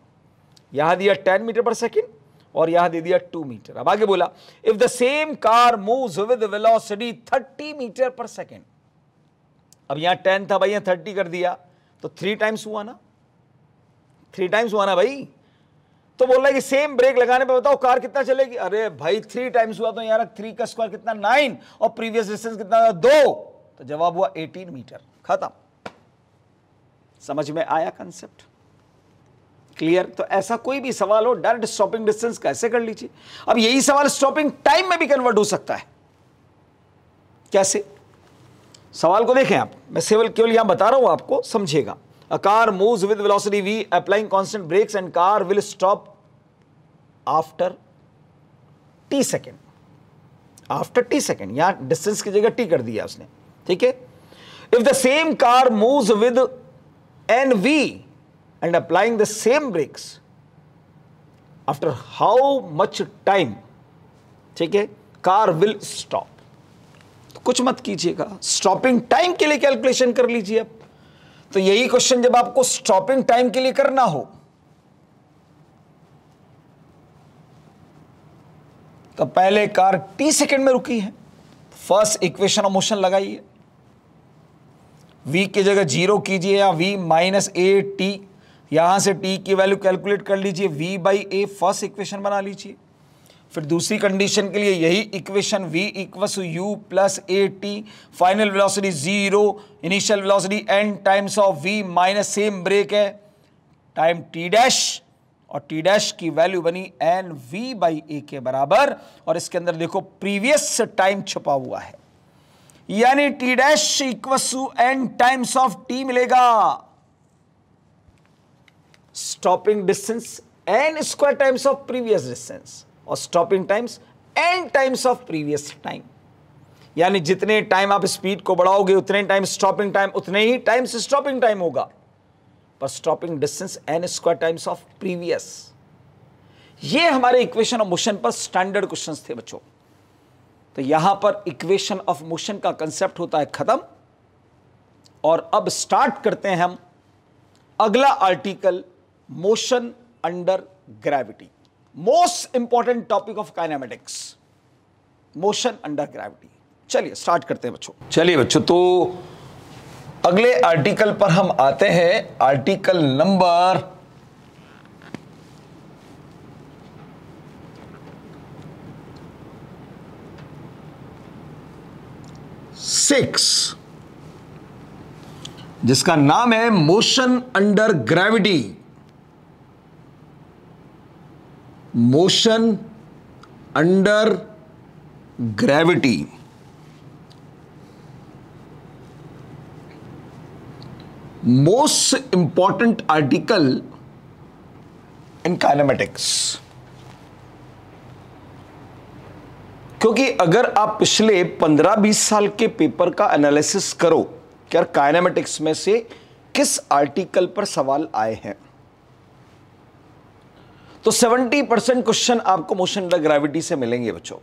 यहां दिया 10 मीटर पर सेकेंड और यहां दे दिया 2 मीटर। अब आगे बोला, if the same car moves with velocity 30 metre per second. अब यहां 10 था भाई, यहां 30 कर दिया तो 3 टाइम्स हुआ ना, 3 टाइम्स हुआ ना भाई। तो बोल रहा है कि सेम ब्रेक लगाने पे बताओ कार कितना चलेगी। अरे भाई 3 टाइम्स हुआ तो यार 3 का स्क्वायर कितना 9 और प्रीवियस डिस्टेंस कितना 2, तो जवाब हुआ 18 मीटर। खत्म। समझ में आया कंसेप्ट, क्लियर। तो ऐसा कोई भी सवाल हो डायरेक्ट स्टॉपिंग डिस्टेंस कैसे कर लीजिए। अब यही सवाल स्टॉपिंग टाइम में भी कन्वर्ट हो सकता है। कैसे, सवाल को देखें आप, मैं केवल यहां बता रहा हूं आपको, समझिएगा। A car moves with velocity v, applying constant brakes and car will stop after t second. After t second, यहां डिस्टेंस की जगह t कर दिया उसने, ठीक है। If the same car moves with nv and applying the same brakes, after how much time, ठीक है, car will stop. तो कुछ मत कीजिएगा, स्टॉपिंग टाइम के लिए कैलकुलेशन कर लीजिए आप। तो यही क्वेश्चन जब आपको स्टॉपिंग टाइम के लिए करना हो तो पहले कार t सेकेंड में रुकी है, फर्स्ट इक्वेशन ऑफ मोशन लगाइए, v की जगह 0 कीजिए या v माइनस ए टी, यहां से t की वैल्यू कैलकुलेट कर लीजिए, v by a first equation बना लीजिए। फिर दूसरी कंडीशन के लिए यही equation, v equals to u plus a t, final velocity 0, initial velocity n times of v minus same brake है टाइम t डैश, और t डैश की वैल्यू बनी n v बाई ए के बराबर, और इसके अंदर देखो प्रीवियस टाइम छुपा हुआ है, यानी t dash equals to n times of t मिलेगा। Stopping distance n square times of previous distance और stopping times n times of previous time, यानी जितने टाइम आप स्पीड को बढ़ाओगे उतने टाइम स्टॉपिंग टाइम, उतने ही टाइम से स्टॉपिंग टाइम होगा, पर stopping distance n square times of previous. ये हमारे इक्वेशन ऑफ मोशन पर स्टैंडर्ड क्वेश्चंस थे बच्चों। तो यहां पर इक्वेशन ऑफ मोशन का कंसेप्ट होता है खत्म, और अब स्टार्ट करते हैं हम अगला article, motion under gravity, most important topic of kinematics, motion under gravity. चलिए स्टार्ट करते हैं बच्चों। चलिए बच्चों, तो अगले आर्टिकल पर हम आते हैं, आर्टिकल नंबर 6, जिसका नाम है motion under gravity. Motion under gravity. Most important article in kinematics. क्योंकि अगर आप पिछले 15-20 साल के पेपर का एनालिसिस करो कि यार काइनेमेटिक्स में से किस आर्टिकल पर सवाल आए हैं, तो 70% क्वेश्चन आपको मोशन अंडर ग्रेविटी से मिलेंगे बच्चों।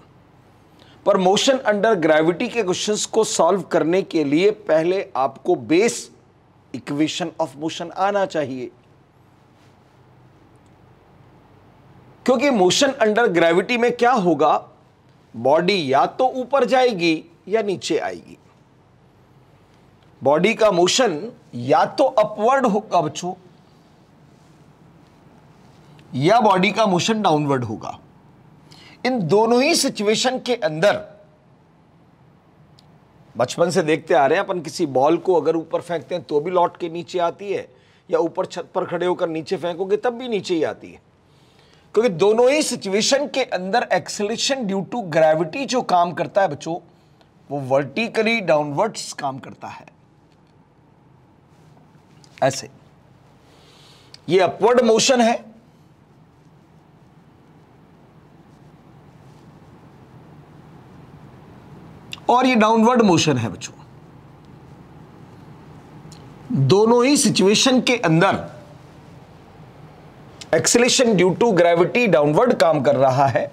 पर मोशन अंडर ग्रेविटी के क्वेश्चंस को सॉल्व करने के लिए पहले आपको बेस इक्वेशन ऑफ मोशन आना चाहिए, क्योंकि मोशन अंडर ग्रेविटी में क्या होगा, बॉडी या तो ऊपर जाएगी या नीचे आएगी। बॉडी का मोशन या तो अपवर्ड होगा बच्चों, या बॉडी का मोशन डाउनवर्ड होगा। इन दोनों ही सिचुएशन के अंदर बचपन से देखते आ रहे हैं अपन, किसी बॉल को अगर ऊपर फेंकते हैं तो भी लौट के नीचे आती है, या ऊपर छत पर खड़े होकर नीचे फेंकोगे तब भी नीचे ही आती है। क्योंकि दोनों ही सिचुएशन के अंदर एक्सेलरेशन ड्यू टू ग्रेविटी जो काम करता है बच्चों, वो वर्टिकली डाउनवर्ड्स काम करता है। ऐसे ये अपवर्ड मोशन है, और ये डाउनवर्ड मोशन है बच्चों। दोनों ही सिचुएशन के अंदर acceleration due to gravity downward काम कर रहा है,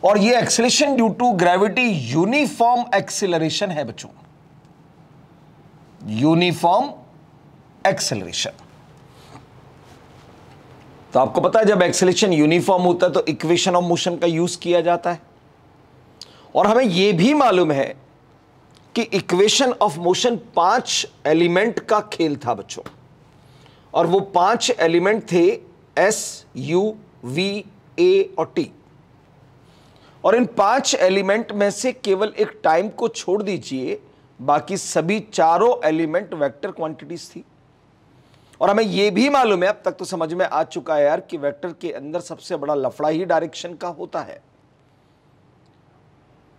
और ये acceleration due to gravity uniform acceleration है बच्चों। Uniform acceleration. तो आपको पता है जब एक्सेलरेशन यूनिफॉर्म होता है तो इक्वेशन ऑफ मोशन का यूज किया जाता है, और हमें यह भी मालूम है कि इक्वेशन ऑफ मोशन 5 एलिमेंट का खेल था बच्चों, और वो 5 एलिमेंट थे S, U, V, A और T। और इन 5 एलिमेंट में से केवल एक टाइम को छोड़ दीजिए, बाकी सभी चारों एलिमेंट वेक्टर क्वांटिटीज थी। और हमें यह भी मालूम है, अब तक तो समझ में आ चुका है यार, कि वेक्टर के अंदर सबसे बड़ा लफड़ा ही डायरेक्शन का होता है।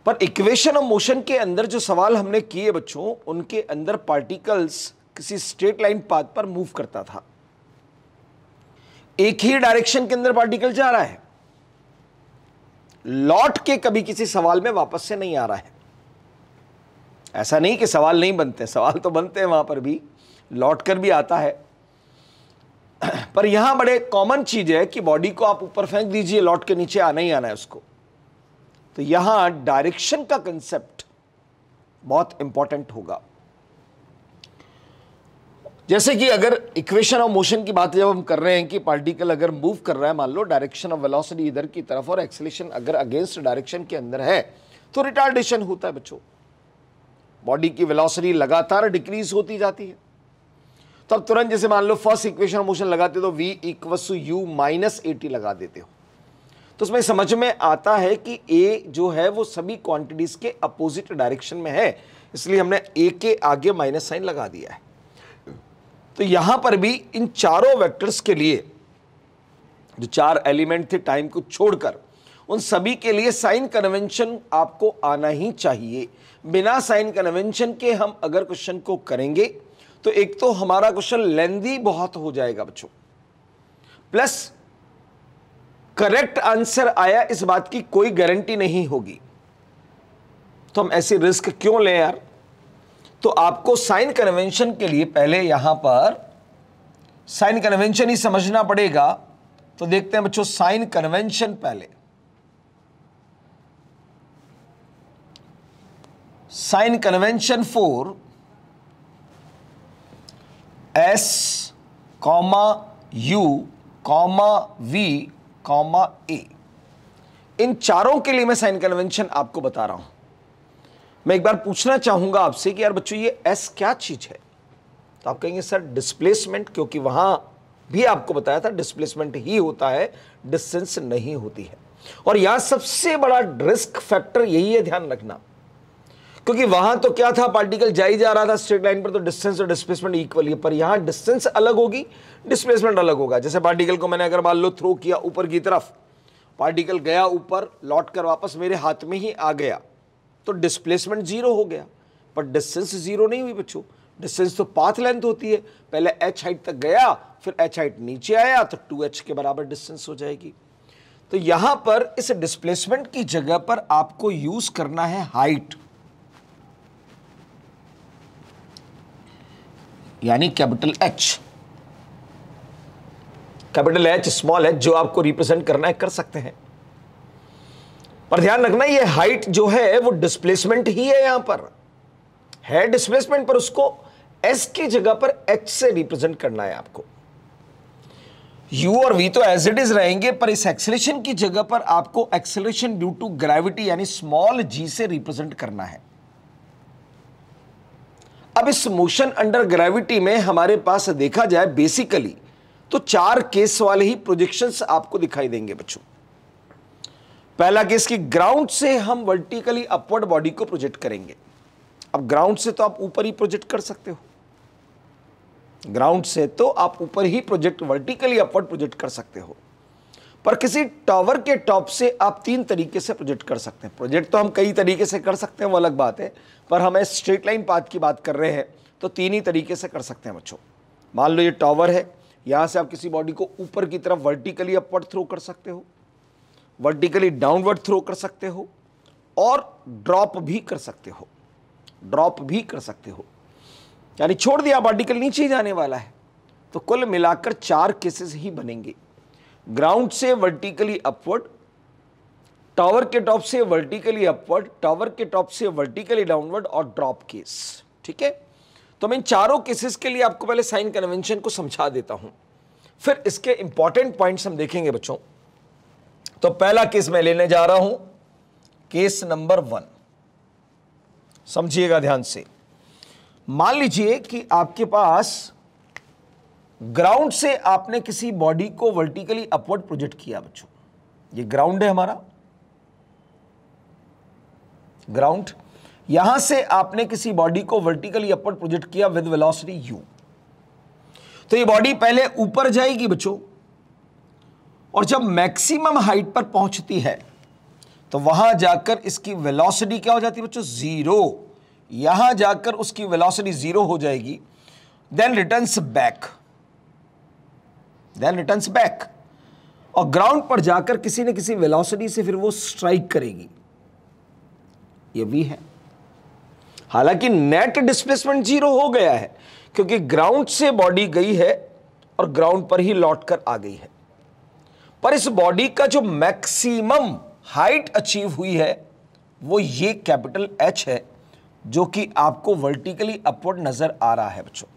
पर इक्वेशन ऑफ मोशन के अंदर जो सवाल हमने किए बच्चों, उनके अंदर पार्टिकल्स किसी स्ट्रेट लाइन पाथ पर मूव करता था। एक ही डायरेक्शन के अंदर पार्टिकल जा रहा है, लौट के कभी किसी सवाल में वापस से नहीं आ रहा है। ऐसा नहीं कि सवाल नहीं बनते, सवाल तो बनते हैं, वहां पर भी लौट कर भी आता है। पर यहां बड़े कॉमन चीज है कि बॉडी को आप ऊपर फेंक दीजिए, लौट के नीचे आना ही आना है उसको। तो यहां डायरेक्शन का कंसेप्ट बहुत इंपॉर्टेंट होगा। जैसे कि अगर इक्वेशन ऑफ मोशन की बात जब हम कर रहे हैं कि पार्टिकल अगर मूव कर रहा है, मान लो डायरेक्शन ऑफ वेलोसिटी इधर की तरफ और एक्सेलरेशन अगर अगेंस्ट डायरेक्शन के अंदर है, तो रिटार्डेशन होता है बच्चों। बॉडी की वेलोसिटी लगातार डिक्रीज होती जाती है। तो अब तुरंत जैसे मान लो फर्स्ट इक्वेशन ऑफ मोशन लगाते हो तो v = u - at लगा देते हो, तो उसमें समझ में आता है कि a जो है वो सभी क्वांटिटीज के अपोजिट डायरेक्शन में है, इसलिए हमने a के आगे माइनस साइन लगा दिया है। तो यहां पर भी इन चारों वेक्टर्स के लिए जो 4 एलिमेंट थे टाइम को छोड़कर, उन सभी के लिए साइन कन्वेंशन आपको आना ही चाहिए। बिना साइन कन्वेंशन के हम अगर क्वेश्चन को करेंगे तो एक तो हमारा क्वेश्चन लेंथी बहुत हो जाएगा बच्चों, प्लस करेक्ट आंसर आया इस बात की कोई गारंटी नहीं होगी। तो हम ऐसी रिस्क क्यों लें यार। तो आपको साइन कन्वेंशन के लिए पहले यहां पर साइन कन्वेंशन ही समझना पड़ेगा। तो देखते हैं बच्चों साइन कन्वेंशन पहले। Sign convention for S, U, V, A, इन चारों के लिए मैं साइन कन्वेंशन आपको बता रहा हूं। मैं एक बार पूछना चाहूंगा आपसे कि यार बच्चों ये S क्या चीज है। तो आप कहेंगे सर डिस्प्लेसमेंट, क्योंकि वहां भी आपको बताया था डिस्प्लेसमेंट ही होता है, डिस्टेंस नहीं होती है। और यहां सबसे बड़ा रिस्क फैक्टर यही है, ध्यान रखना, क्योंकि वहां तो क्या था, पार्टिकल जा ही जा रहा था स्ट्रेट लाइन पर, तो डिस्टेंस और डिस्प्लेसमेंट इक्वल है। पर यहां डिस्टेंस अलग होगी, डिस्प्लेसमेंट अलग होगा। जैसे पार्टिकल को मैंने अगर मान लो थ्रो किया ऊपर की तरफ, पार्टिकल गया ऊपर, लौट कर वापस मेरे हाथ में ही आ गया, तो डिस्प्लेसमेंट जीरो हो गया, पर डिस्टेंस जीरो नहीं हुई बच्चों। डिस्टेंस तो पाथ लेंथ होती है, पहले h हाइट तक गया, फिर h हाइट नीचे आया, तो 2h के बराबर डिस्टेंस हो जाएगी। तो यहां पर इस डिस्प्लेसमेंट की जगह पर आपको यूज करना है हाइट, यानी capital H। Capital H small h जो आपको रिप्रेजेंट करना है कर सकते हैं, पर ध्यान रखना ये हाइट जो है वो डिस्प्लेसमेंट ही है, यहां पर है डिस्प्लेसमेंट, पर उसको s की जगह पर h से रिप्रेजेंट करना है आपको। u और v तो एज इट इज रहेंगे, पर इस एक्सेलरेशन की जगह पर आपको एक्सेलरेशन ड्यू टू ग्रेविटी यानी स्मॉल g से रिप्रेजेंट करना है। अब इस मोशन अंडर ग्रेविटी में हमारे पास देखा जाए बेसिकली तो 4 केस वाले ही प्रोजेक्शंस आपको दिखाई देंगे बच्चों। पहला केस कि ग्राउंड से हम वर्टिकली अपवर्ड बॉडी को प्रोजेक्ट करेंगे। अब ग्राउंड से तो आप ऊपर ही प्रोजेक्ट कर सकते हो, ग्राउंड से तो आप ऊपर ही प्रोजेक्ट वर्टिकली अपवर्ड प्रोजेक्ट कर सकते हो, पर किसी टावर के टॉप से आप 3 तरीके से प्रोजेक्ट कर सकते हैं। प्रोजेक्ट तो हम कई तरीके से कर सकते हैं, वो अलग बात है, पर हम स्ट्रेट लाइन पाथ की बात कर रहे हैं तो 3 ही तरीके से कर सकते हैं बच्चों। मान लो ये टावर है, यहां से आप किसी बॉडी को ऊपर की तरफ वर्टिकली अपवर्ड थ्रो कर सकते हो, वर्टिकली डाउनवर्ड थ्रो कर सकते हो, और ड्रॉप भी कर सकते हो, ड्रॉप भी कर सकते हो, यानी छोड़ दिया पार्टिकल नीचे ही जाने वाला है। तो कुल मिलाकर 4 केसेस ही बनेंगे, ग्राउंड से वर्टिकली अपवर्ड, टावर के टॉप से वर्टिकली अपवर्ड, टावर के टॉप से वर्टिकली डाउनवर्ड, और ड्रॉप केस। ठीक है, तो मैं इन चारों केसेस के लिए आपको पहले साइन कन्वेंशन को समझा देता हूं, फिर इसके इंपॉर्टेंट पॉइंट्स हम देखेंगे बच्चों। तो पहला केस मैं लेने जा रहा हूं, केस नंबर 1, समझिएगा ध्यान से। मान लीजिए कि आपके पास ग्राउंड से आपने किसी बॉडी को वर्टिकली अपवर्ड प्रोजेक्ट किया बच्चों, ये ग्राउंड है हमारा, ग्राउंड, यहां से आपने किसी बॉडी को वर्टिकली अपवर्ड प्रोजेक्ट किया विद वेलोसिटी u। तो ये बॉडी पहले ऊपर जाएगी बच्चों, और जब मैक्सिमम हाइट पर पहुंचती है तो वहां जाकर इसकी वेलोसिटी क्या हो जाती है बच्चों, 0। यहां जाकर उसकी वेलोसिटी 0 हो जाएगी, then returns back, then returns back, और ग्राउंड पर जाकर किसी न किसी वेलोसिटी से फिर वो स्ट्राइक करेगी, ये v है। हालांकि नेट डिस्प्लेसमेंट 0 हो गया है, क्योंकि ग्राउंड से बॉडी गई है और ग्राउंड पर ही लौट कर आ गई है, पर इस बॉडी का जो मैक्सिमम हाइट अचीव हुई है वो ये कैपिटल H है, जो कि आपको वर्टिकली अपवर्ड नजर आ रहा है बच्चों।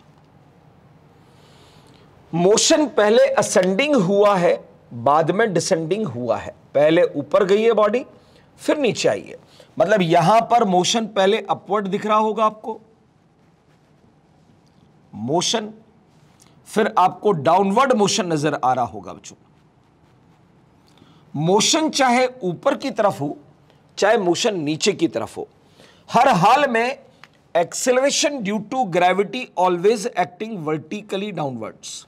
मोशन पहले असेंडिंग हुआ है, बाद में डिसेंडिंग हुआ है, पहले ऊपर गई है बॉडी, फिर नीचे आई है। मतलब यहां पर मोशन पहले अपवर्ड दिख रहा होगा आपको, मोशन, फिर आपको डाउनवर्ड मोशन नजर आ रहा होगा बच्चों। मोशन चाहे ऊपर की तरफ हो, चाहे मोशन नीचे की तरफ हो, हर हाल में acceleration due to gravity always acting vertically downwards.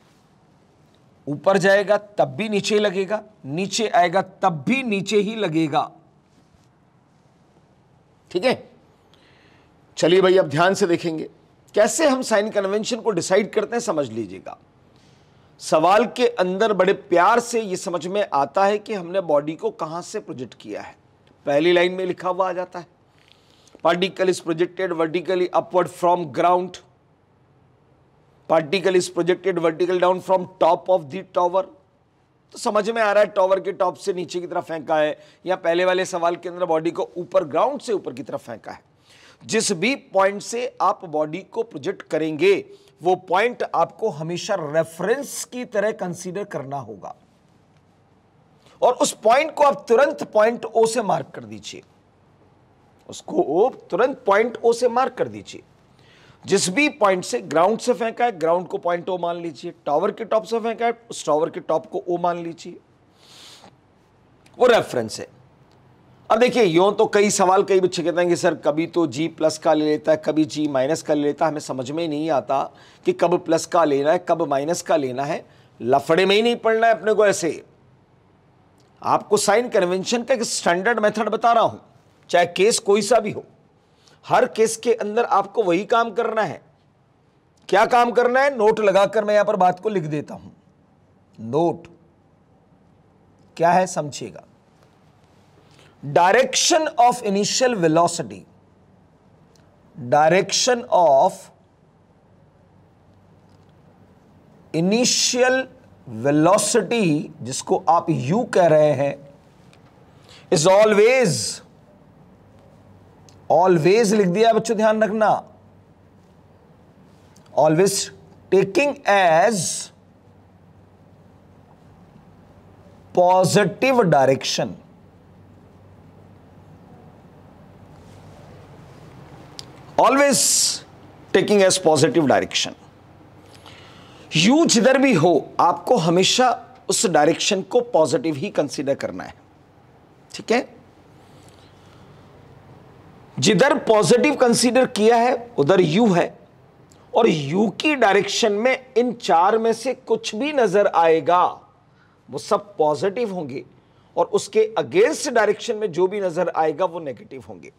ऊपर जाएगा तब भी नीचे ही लगेगा, नीचे आएगा तब भी नीचे ही लगेगा। ठीक है, चलिए भाई अब ध्यान से देखेंगे कैसे हम साइन कन्वेंशन को डिसाइड करते हैं, समझ लीजिएगा। सवाल के अंदर बड़े प्यार से यह समझ में आता है कि हमने बॉडी को कहां से प्रोजेक्ट किया है। पहली लाइन में लिखा हुआ आ जाता है, particle is projected vertically upward from ground, particle is projected vertical down from top of the tower. तो समझ में आ रहा है टावर के टॉप से नीचे की तरफ फेंका है, या पहले वाले सवाल के अंदर बॉडी को ऊपर ग्राउंड से ऊपर की तरफ फेंका है। जिस भी पॉइंट से आप बॉडी को प्रोजेक्ट करेंगे वो पॉइंट आपको हमेशा रेफरेंस की तरह कंसीडर करना होगा, और उस पॉइंट को आप तुरंत पॉइंट ओ से मार्क कर दीजिए, उसको तुरंत पॉइंट ओ से मार्क कर दीजिए। जिस भी पॉइंट से, ग्राउंड से फेंका है, ग्राउंड को पॉइंट ओ मान लीजिए, टावर के टॉप से फेंका है, उस टावर के टॉप को ओ मान लीजिए, वो रेफरेंस है। अब देखिए, यूं तो कई सवाल कई बच्चे कहते हैं कि सर कभी तो जी प्लस का ले लेता है, कभी जी माइनस का ले लेता है, हमें समझ में ही नहीं आता कि कब प्लस का लेना है, कब माइनस का लेना है। लफड़े में ही नहीं पढ़ना है अपने को ऐसे। आपको साइन कन्वेंशन का एक स्टैंडर्ड मेथड बता रहा हूं, चाहे केस कोई सा भी हो, हर केस के अंदर आपको वही काम करना है। क्या काम करना है? नोट लगाकर मैं यहां पर बात को लिख देता हूं। नोट क्या है समझिएगा। Direction of initial velocity, direction of initial velocity, जिसको आप यू कह रहे हैं, इज ऑलवेज, ऑलवेज लिख दिया बच्चों, ध्यान रखना, always taking as positive direction. Always taking as positive direction. You जिधर भी हो, आपको हमेशा उस डायरेक्शन को पॉजिटिव ही कंसीडर करना है, ठीक है। जिधर पॉजिटिव कंसीडर किया है उधर यू है, और यू की डायरेक्शन में इन चार में से कुछ भी नजर आएगा वो सब पॉजिटिव होंगे, और उसके अगेंस्ट डायरेक्शन में जो भी नजर आएगा वो नेगेटिव होंगे।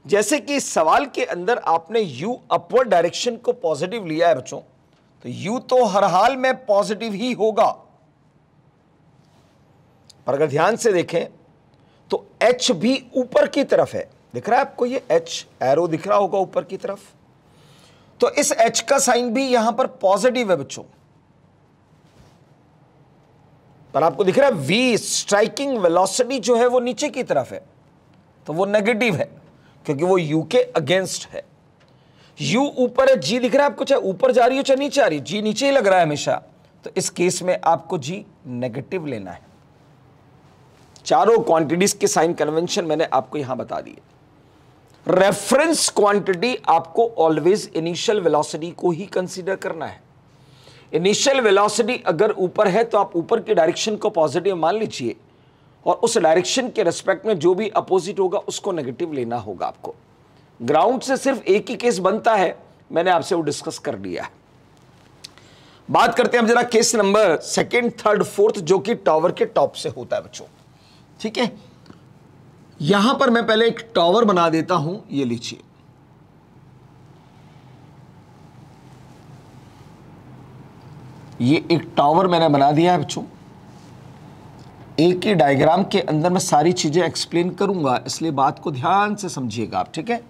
जैसे कि इस सवाल के अंदर आपने यू अपवर्ड डायरेक्शन को पॉजिटिव लिया है बच्चों, तो यू तो हर हाल में पॉजिटिव ही होगा। पर अगर ध्यान से देखें तो एच भी ऊपर की तरफ है, दिख रहा है आपको, ये एच एरो दिख रहा होगा ऊपर की तरफ, तो इस एच का साइन भी यहां पर पॉजिटिव है बच्चों। पर आपको दिख रहा है वी, स्ट्राइकिंग वेलोसिटी जो है वो नीचे की तरफ है, तो वो नेगेटिव है क्योंकि वो यू के अगेंस्ट है। यू ऊपर है, जी दिख रहा है आपको, चाहे ऊपर जा रही हो चाहे नीचे आ रही है, जी नीचे ही लग रहा है हमेशा, तो इस केस में आपको जी नेगेटिव लेना है। चारों क्वांटिटीज के साइन कन्वेंशन मैंने आपको यहां बता दिए। रेफरेंस क्वांटिटी आपको ऑलवेज इनिशियल वेलोसिटी को ही कंसीडर करना है। इनिशियल वेलोसिटी अगर ऊपर है तो आप ऊपर की डायरेक्शन को पॉजिटिव मान लीजिए, और उस डायरेक्शन के रेस्पेक्ट में जो भी अपोजिट होगा उसको नेगेटिव लेना होगा आपको। ग्राउंड से सिर्फ एक ही केस बनता है, मैंने आपसे वो डिस्कस कर लिया है। बात करते हैं अब जरा case number second, third, fourth, जो कि टावर के टॉप से होता है बच्चों, ठीक है। यहां पर मैं पहले एक टावर बना देता हूं, ये लीजिए, ये एक टावर मैंने बना दिया है बच्चों। एक ही डायग्राम के अंदर मैं सारी चीजें एक्सप्लेन करूंगा, इसलिए बात को ध्यान से समझिएगा आप, ठीक है।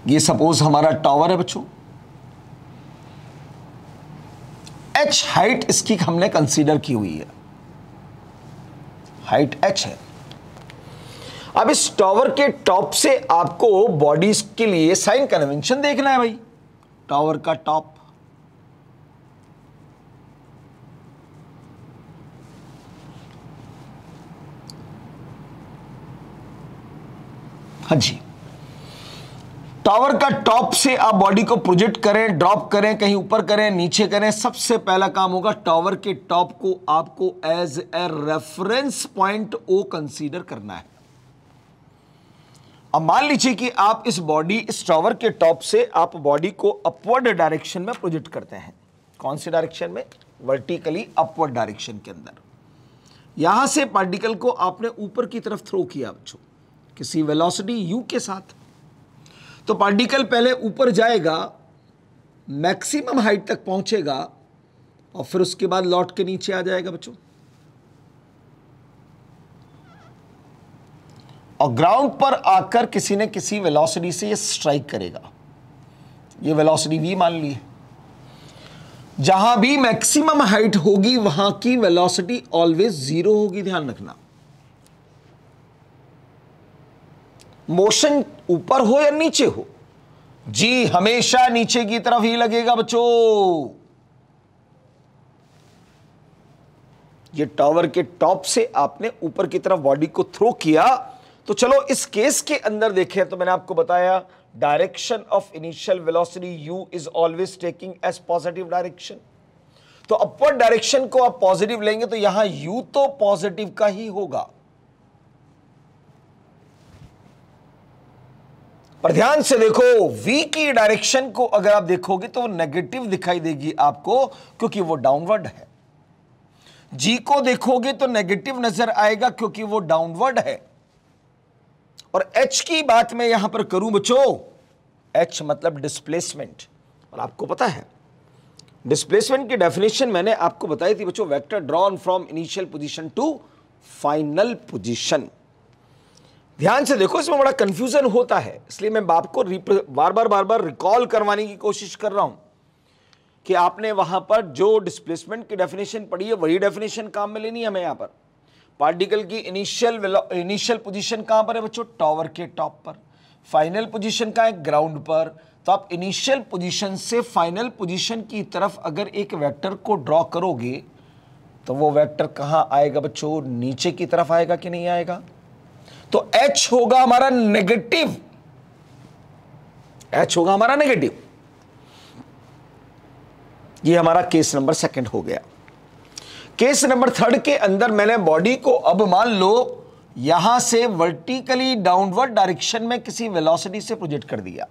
ये सपोज हमारा टावर है बच्चों, एच हाइट इसकी हमने कंसीडर की हुई है, हाइट एच है। अब इस टावर के टॉप से आपको बॉडीज के लिए साइन कन्वेंशन देखना है भाई। टावर का टॉप, हाँ जी, टावर का टॉप से आप बॉडी को प्रोजेक्ट करें, ड्रॉप करें, कहीं ऊपर करें, नीचे करें, सबसे पहला काम होगा टावर के टॉप को आपको as a reference point O consider करना है। अब मान लीजिए कि आप इस टावर के टॉप से आप बॉडी को अपवर्ड डायरेक्शन में प्रोजेक्ट करते हैं। कौन सी डायरेक्शन में? वर्टिकली अपवर्ड डायरेक्शन के अंदर। यहां से पार्टिकल को आपने ऊपर की तरफ थ्रो किया बच्चों, किसी वेलोसिटी यू के साथ, तो पार्टिकल पहले ऊपर जाएगा, मैक्सिमम हाइट तक पहुंचेगा, और फिर उसके बाद लौट के नीचे आ जाएगा बच्चों, और ग्राउंड पर आकर किसी न किसी वेलोसिटी से ये स्ट्राइक करेगा। ये वेलोसिटी v मान ली है। जहां भी मैक्सिमम हाइट होगी वहां की वेलोसिटी ऑलवेज जीरो होगी, ध्यान रखना। मोशन ऊपर हो या नीचे हो, जी हमेशा नीचे की तरफ ही लगेगा बच्चों। ये टावर के टॉप से आपने ऊपर की तरफ बॉडी को थ्रो किया। तो चलो इस केस के अंदर देखें तो मैंने आपको बताया direction of initial velocity u is always taking as positive direction. तो अपवर्ड डायरेक्शन को आप पॉजिटिव लेंगे तो यहां u तो पॉजिटिव का ही होगा, पर ध्यान से देखो v की डायरेक्शन को अगर आप देखोगे तो वो नेगेटिव दिखाई देगी आपको, क्योंकि वो डाउनवर्ड है। g को देखोगे तो नेगेटिव नजर आएगा क्योंकि वो डाउनवर्ड है। और h की बात मैं यहां पर करूं बच्चों, h मतलब डिस्प्लेसमेंट, और आपको पता है डिस्प्लेसमेंट की डेफिनेशन मैंने आपको बताई थी बच्चों, vector drawn from initial position to final position. ध्यान से देखो इसमें बड़ा कंफ्यूजन होता है, इसलिए मैं आपको बार बार रिकॉल करवाने की कोशिश कर रहा हूं कि आपने वहां पर जो डिस्प्लेसमेंट की डेफिनेशन पढ़ी है वही डेफिनेशन काम में लेनी है हमें। यहां पर पार्टिकल की इनिशियल पोजीशन कहां पर है बच्चों, टावर के टॉप पर। फाइनल पोजीशन का है ग्राउंड पर। तो आप इनिशियल पोजीशन से फाइनल पोजीशन की तरफ अगर एक वेक्टर को ड्रॉ करोगे तो वो वेक्टर कहां आएगा बच्चों, नीचे की तरफ आएगा कि नहीं आएगा। तो h होगा हमारा नेगेटिव, h होगा हमारा नेगेटिव। ये हमारा केस नंबर सेकंड हो गया। केस नंबर थर्ड के अंदर मैंने बॉडी को अब मान लो यहां से वर्टिकली डाउनवर्ड डायरेक्शन में किसी वेलोसिटी से प्रोजेक्ट कर दिया,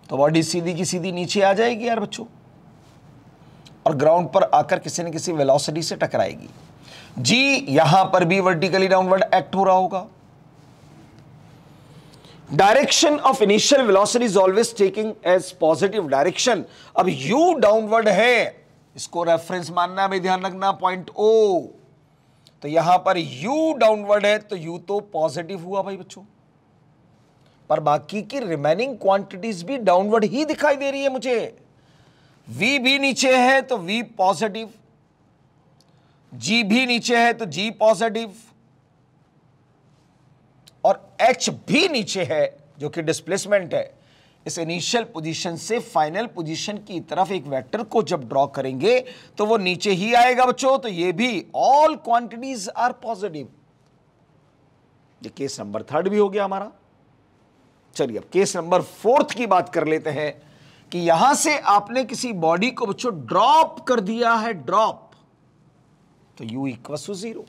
तो बॉडी सीधी की सीधी नीचे आ जाएगी यार बच्चों, और ग्राउंड पर आकर किसी न किसी वेलोसिटी से टकराएगी। जी यहां पर भी वर्टिकली डाउनवर्ड एक्ट हो रहा होगा। Direction of initial velocity is always taking as positive direction. अब u डाउनवर्ड है, इसको रेफरेंस मानना है, ध्यान रखना पॉइंट O। तो यहां पर u डाउनवर्ड है तो u तो पॉजिटिव हुआ भाई बच्चों, पर बाकी की रिमेनिंग क्वांटिटीज भी डाउनवर्ड ही दिखाई दे रही है मुझे। v भी नीचे है तो v पॉजिटिव, g भी नीचे है तो g पॉजिटिव, और h भी नीचे है जो कि डिस्प्लेसमेंट है। इस इनिशियल पोजीशन से फाइनल पोजीशन की तरफ एक वेक्टर को जब ड्रॉ करेंगे तो वो नीचे ही आएगा बच्चों। तो ये भी ऑल क्वांटिटीज आर पॉजिटिव। ये केस नंबर थर्ड भी हो गया हमारा। चलिए अब केस नंबर फोर्थ की बात कर लेते हैं कि यहां से आपने किसी बॉडी को बच्चों ड्रॉप कर दिया है, ड्रॉप, तो u इक्वल टू 0।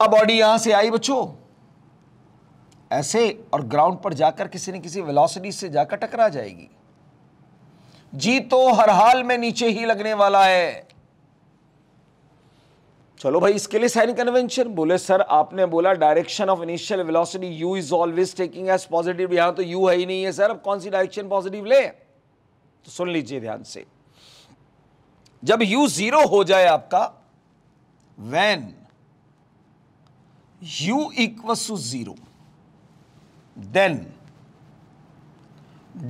अब बॉडी यहां से आई बच्चों ऐसे, और ग्राउंड पर जाकर किसी न किसी वेलोसिटी से जाकर टकरा जाएगी। जी तो हर हाल में नीचे ही लगने वाला है। चलो भाई इसके लिए साइन कन्वेंशन। बोले सर आपने बोला direction of initial velocity u is always taking as positive, यहां तो u है ही नहीं है सर, अब कौन सी डायरेक्शन पॉजिटिव ले। तो सुन लीजिए ध्यान से, जब u 0 हो जाए आपका, when u equals to 0, then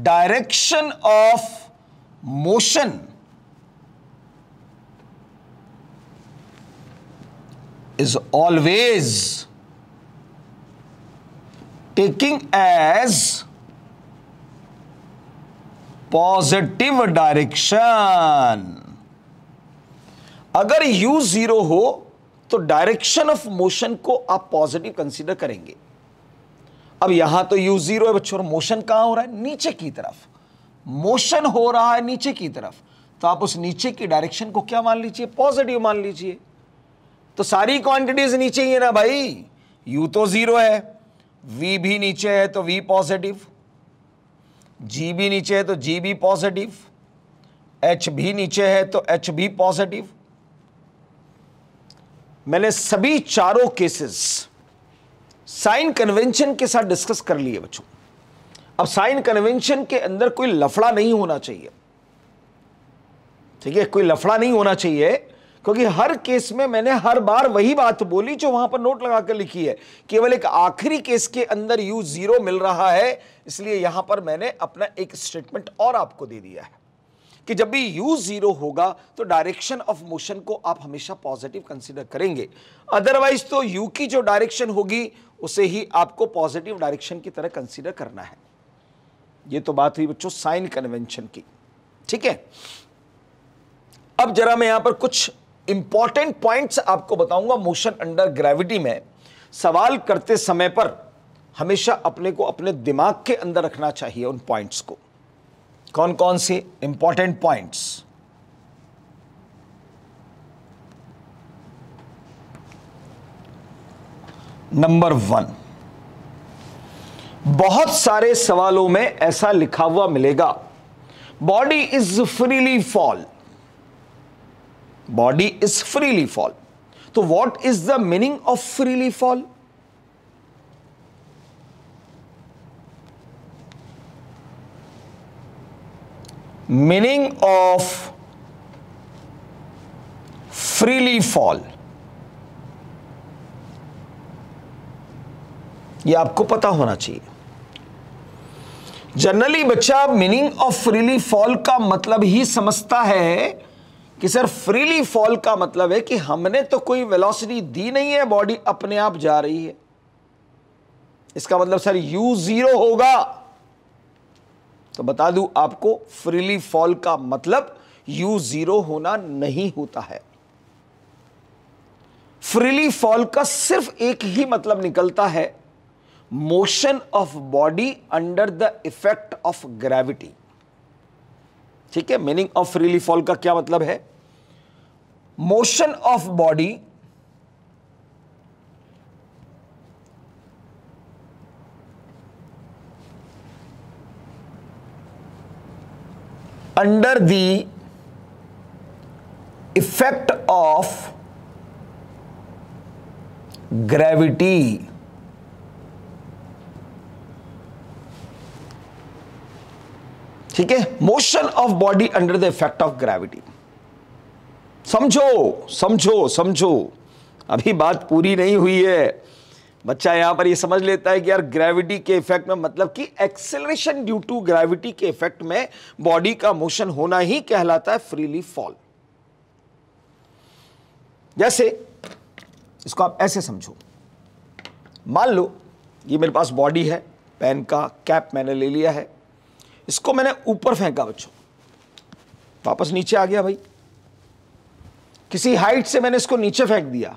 direction of motion is always taking as positive direction। अगर u 0 हो तो डायरेक्शन ऑफ मोशन को आप पॉजिटिव कंसीडर करेंगे। अब यहां तो u 0 है बच्चों, मोशन कहां हो रहा है, नीचे की तरफ। मोशन हो रहा है नीचे की तरफ, तो आप उस नीचे की डायरेक्शन को क्या मान लीजिए, पॉजिटिव मान लीजिए। तो सारी क्वांटिटीज नीचे ही है ना भाई, u तो 0 है, v भी नीचे है तो v पॉजिटिव, g भी नीचे है तो g भी पॉजिटिव, h भी नीचे है तो h भी पॉजिटिव। मैंने सभी चारों केसेस साइन कन्वेंशन के साथ डिस्कस कर लिए बच्चों। अब साइन कन्वेंशन के अंदर कोई लफड़ा नहीं होना चाहिए, ठीक है, कोई लफड़ा नहीं होना चाहिए, क्योंकि हर केस में मैंने हर बार वही बात बोली जो वहां पर नोट लगाकर लिखी है। केवल एक आखिरी केस के अंदर u 0 मिल रहा है, इसलिए यहां पर मैंने अपना एक स्टेटमेंट और आपको दे दिया है कि जब भी u 0 होगा तो डायरेक्शन ऑफ मोशन को आप हमेशा पॉजिटिव कंसीडर करेंगे। अदरवाइज तो u की जो डायरेक्शन होगी उसे ही आपको पॉजिटिव डायरेक्शन की तरह कंसीडर करना है। ये तो बात हुई बच्चों साइन कन्वेंशन की, ठीक है। अब जरा मैं यहां पर कुछ इंपॉर्टेंट पॉइंट्स आपको बताऊंगा मोशन अंडर ग्रेविटी में। सवाल करते समय पर हमेशा अपने को अपने दिमाग के अंदर रखना चाहिए उन पॉइंट्स को। कौन कौन से इंपॉर्टेंट पॉइंट्स? नंबर 1, बहुत सारे सवालों में ऐसा लिखा हुआ मिलेगा, body is freely fall, body is freely fall. तो what is the meaning of freely fall? Meaning of freely fall, यह आपको पता होना चाहिए। जनरली बच्चा मीनिंग ऑफ फ्रीली फॉल का मतलब ही समझता है कि सर फ्रीली फॉल का मतलब है कि हमने तो कोई वेलोसिटी दी नहीं है, बॉडी अपने आप जा रही है। इसका मतलब सर u0 होगा। तो बता दूं आपको, फ्रीली फॉल का मतलब u0 होना नहीं होता है। फ्रीली फॉल का सिर्फ एक ही मतलब निकलता है, motion of body under the effect of gravity. ठीक है, मीनिंग ऑफ फ्रीली फॉल का क्या मतलब है? Motion of body under the effect of gravity. ठीक है, motion of body under the effect of gravity. समझो समझो समझो, अभी बात पूरी नहीं हुई है। बच्चा यहां पर ये समझ लेता है कि यार ग्रेविटी के इफेक्ट में मतलब कि एक्सेलरेशन ड्यू टू ग्रेविटी के इफेक्ट में बॉडी का मोशन होना ही कहलाता है फ्रीली फॉल। जैसे इसको आप ऐसे समझो, मान लो ये मेरे पास बॉडी है, पेन का कैप मैंने ले लिया है, इसको मैंने ऊपर फेंका बच्चों, वापस नीचे आ गया भाई। किसी हाइट से मैंने इसको नीचे फेंक दिया,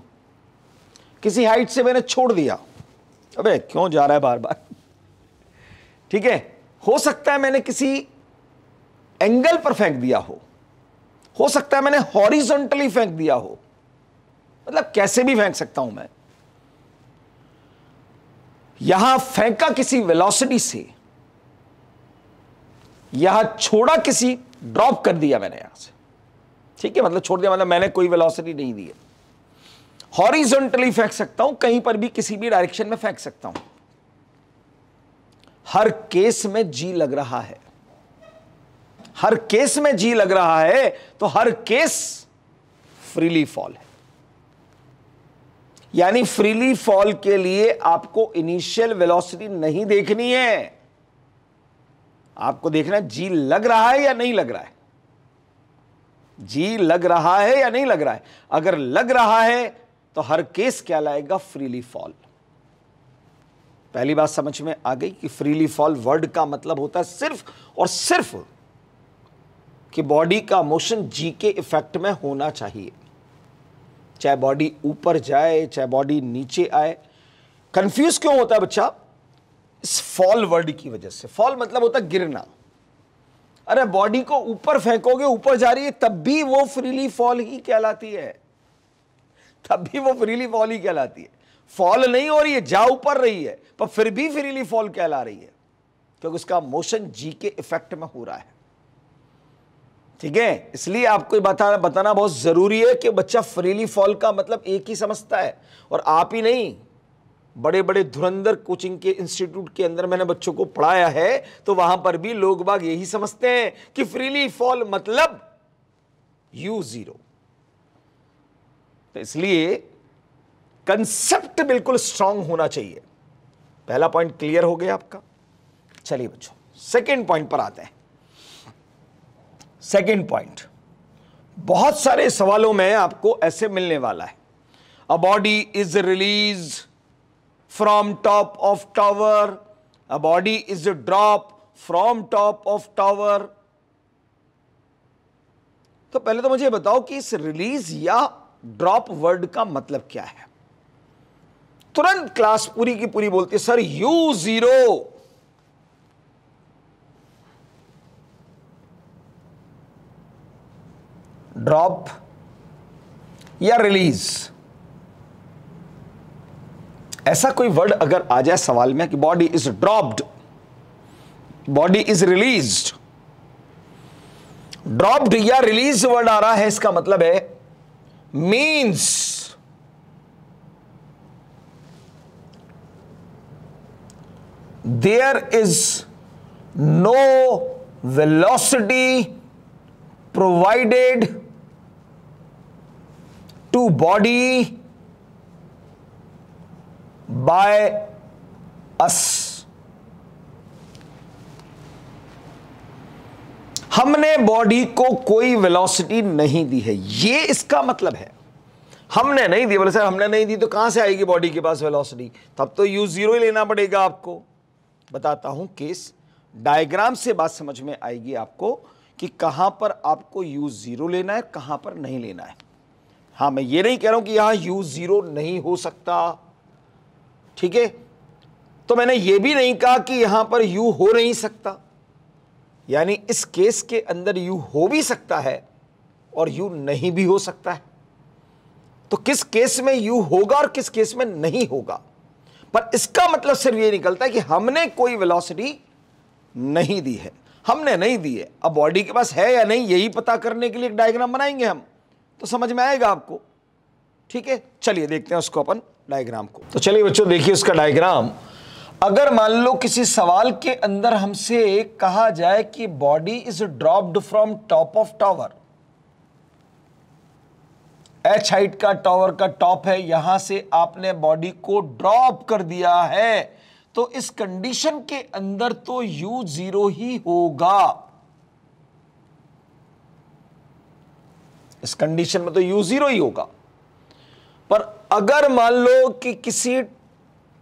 किसी हाइट से मैंने छोड़ दिया। अबे क्यों जा रहा है बार बार? ठीक है, हो सकता है मैंने किसी एंगल पर फेंक दिया हो सकता है मैंने हॉरिजॉन्टली फेंक दिया हो, मतलब कैसे भी फेंक सकता हूं मैं। यहां फेंका किसी वेलोसिटी से, यहां छोड़ा किसी, ड्रॉप कर दिया मैंने यहां से। ठीक है, मतलब छोड़ दिया मतलब मैंने कोई वेलोसिटी नहीं दी है। हॉरिजॉन्टली फेंक सकता हूं, कहीं पर भी किसी भी डायरेक्शन में फेंक सकता हूं। हर केस में जी लग रहा है, हर केस में जी लग रहा है, तो हर केस फ्रीली फॉल है। यानी फ्रीली फॉल के लिए आपको इनिशियल वेलोसिटी नहीं देखनी है, आपको देखना है जी लग रहा है या नहीं लग रहा है। जी लग रहा है या नहीं लग रहा है। अगर लग रहा है तो हर केस क्या लाएगा? Freely fall. पहली बात समझ में आ गई कि फ्रीली फॉल वर्ड का मतलब होता है सिर्फ और सिर्फ कि बॉडी का मोशन जी के इफेक्ट में होना चाहिए, चाहे बॉडी ऊपर जाए चाहे बॉडी नीचे आए। कंफ्यूज क्यों होता है बच्चा? इस फॉल वर्ड की वजह से। फॉल मतलब होता है गिरना। अरे बॉडी को ऊपर फेंकोगे, ऊपर जा रही है, तब भी वो फ्रीली फॉल ही कहलाती है, तब भी वो फ्रीली फॉल ही कहलाती है। फॉल नहीं हो रही है, जा ऊपर रही है, पर फिर भी फ्रीली फॉल कहला रही है, क्योंकि उसका मोशन जी के इफेक्ट में हो रहा है। ठीक है, इसलिए आपको बताना बहुत जरूरी है कि बच्चा फ्रीली फॉल का मतलब एक ही समझता है। और आप ही नहीं, बड़े बड़े धुरंधर कोचिंग के इंस्टीट्यूट के अंदर मैंने बच्चों को पढ़ाया है, तो वहां पर भी लोग बाग यही समझते हैं कि फ्रीली फॉल मतलब u0। तो इसलिए कंसेप्ट बिल्कुल स्ट्रांग होना चाहिए। पहला पॉइंट क्लियर हो गया आपका। चलिए बच्चों, सेकंड पॉइंट पर आते हैं। सेकंड पॉइंट, बहुत सारे सवालों में आपको ऐसे मिलने वाला है, a body is release from top of tower, a body is drop from top of tower. तो पहले तो मुझे बताओ कि इस रिलीज या ड्रॉप वर्ड का मतलब क्या है। तुरंत क्लास पूरी की पूरी बोलती है सर U0। ड्रॉप या रिलीज, ऐसा कोई वर्ड अगर आ जाए सवाल में कि body is dropped, body is released, dropped या रिलीज वर्ड आ रहा है, इसका मतलब है means there is no velocity provided to body by us. हमने बॉडी को कोई वेलोसिटी नहीं दी है, ये इसका मतलब है। हमने नहीं दी, बोले सर हमने नहीं दी तो कहां से आएगी बॉडी के पास वेलोसिटी, तब तो U0 ही लेना पड़ेगा आपको। बताता हूं केस, डायग्राम से बात समझ में आएगी आपको कि कहां पर आपको U0 लेना है, कहां पर नहीं लेना है। हाँ, मैं ये नहीं कह रहा हूं कि यहां U0 नहीं हो सकता, ठीक है। तो मैंने ये भी नहीं कहा कि यहां पर U हो नहीं सकता, यानी इस केस के अंदर U हो भी सकता है और U नहीं भी हो सकता है। तो किस केस में U होगा और किस केस में नहीं होगा, पर इसका मतलब सिर्फ ये निकलता है कि हमने कोई वेलोसिटी नहीं दी है, हमने नहीं दी है। अब बॉडी के पास है या नहीं, यही पता करने के लिए एक डायग्राम बनाएंगे हम, तो समझ में आएगा आपको, ठीक है। चलिए देखते हैं उसको अपन डायग्राम को। तो चलिए बच्चों देखिए उसका डायग्राम। अगर मान लो किसी सवाल के अंदर हमसे कहा जाए कि body is dropped from top of tower, H height का टावर का टॉप है, यहां से आपने बॉडी को ड्रॉप कर दिया है, तो इस कंडीशन के अंदर तो U0 ही होगा। इस कंडीशन में तो U0 ही होगा। पर अगर मान लो कि किसी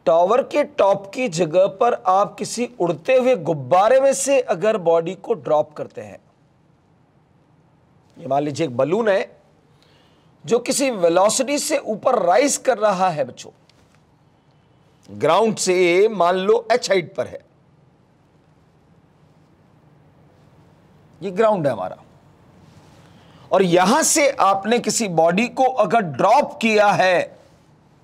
टावर के टॉप की जगह पर आप किसी उड़ते हुए गुब्बारे में से अगर बॉडी को ड्रॉप करते हैं, ये मान लीजिए एक बलून है जो किसी वेलोसिटी से ऊपर राइज कर रहा है बच्चों, ग्राउंड से मान लो H हाइट पर है, ये ग्राउंड है हमारा, और यहां से आपने किसी बॉडी को अगर ड्रॉप किया है,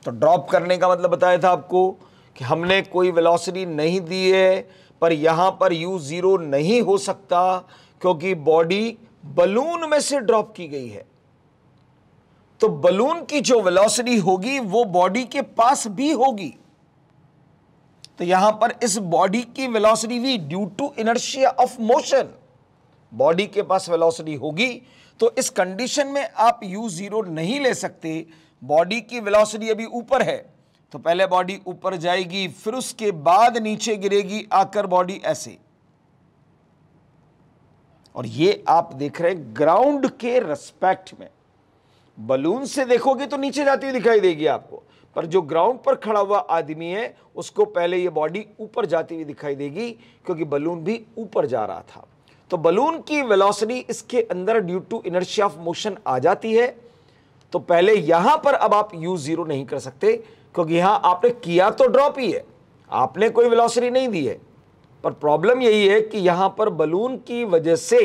तो ड्रॉप करने का मतलब बताया था आपको कि हमने कोई वेलोसिटी नहीं दी है, पर यहां पर U0 नहीं हो सकता क्योंकि बॉडी बलून में से ड्रॉप की गई है। तो बलून की जो वेलोसिटी होगी वो बॉडी के पास भी होगी। तो यहां पर इस बॉडी की वेलोसिटी भी due to inertia of motion, body के पास वेलोसिटी होगी। तो इस कंडीशन में आप U0 नहीं ले सकते। बॉडी की वेलोसिटी अभी ऊपर है, तो पहले बॉडी ऊपर जाएगी, फिर उसके बाद नीचे गिरेगी, आकर बॉडी ऐसे, और ये आप देख रहे हैं ग्राउंड के रिस्पेक्ट में। बलून से देखोगे तो नीचे जाती हुई दिखाई देगी आपको, पर जो ग्राउंड पर खड़ा हुआ आदमी है उसको पहले ये बॉडी ऊपर जाती हुई दिखाई देगी, क्योंकि बलून भी ऊपर जा रहा था। तो बलून की वेलोसिटी इसके अंदर due to inertia of motion आ जाती है। तो पहले यहां पर अब आप U0 नहीं कर सकते, क्योंकि यहां आपने किया तो ड्रॉप ही है, आपने कोई वेलोसिटी नहीं दी है। पर प्रॉब्लम यही है कि यहां पर बलून की वजह से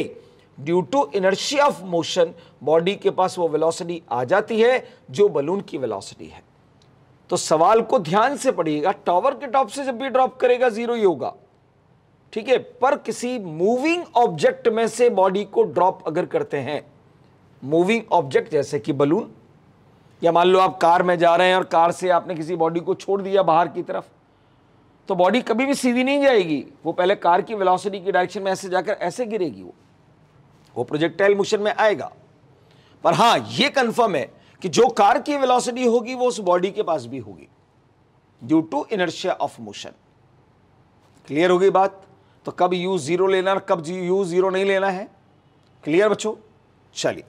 due to inertia of motion body के पास वो वेलोसिटी आ जाती है जो बलून की वेलोसिटी है। तो सवाल को ध्यान से पढ़िएगा, टावर के टॉप से जब भी ड्रॉप करेगा 0 ही होगा, ठीक है। पर किसी मूविंग ऑब्जेक्ट में से बॉडी को ड्रॉप अगर करते हैं, मूविंग ऑब्जेक्ट जैसे कि बलून, या मान लो आप कार में जा रहे हैं और कार से आपने किसी बॉडी को छोड़ दिया बाहर की तरफ, तो बॉडी कभी भी सीधी नहीं जाएगी, वो पहले कार की वेलोसिटी की डायरेक्शन में ऐसे जाकर ऐसे गिरेगी, वो प्रोजेक्टाइल मोशन में आएगा। पर हां ये कंफर्म है कि जो कार की वेलोसिटी होगी वो उस बॉडी के पास भी होगी due to inertia of motion. Clear हो गई बात? तो कब U0 लेना और कब U0 नहीं लेना है, क्लियर बच्चों? चलिए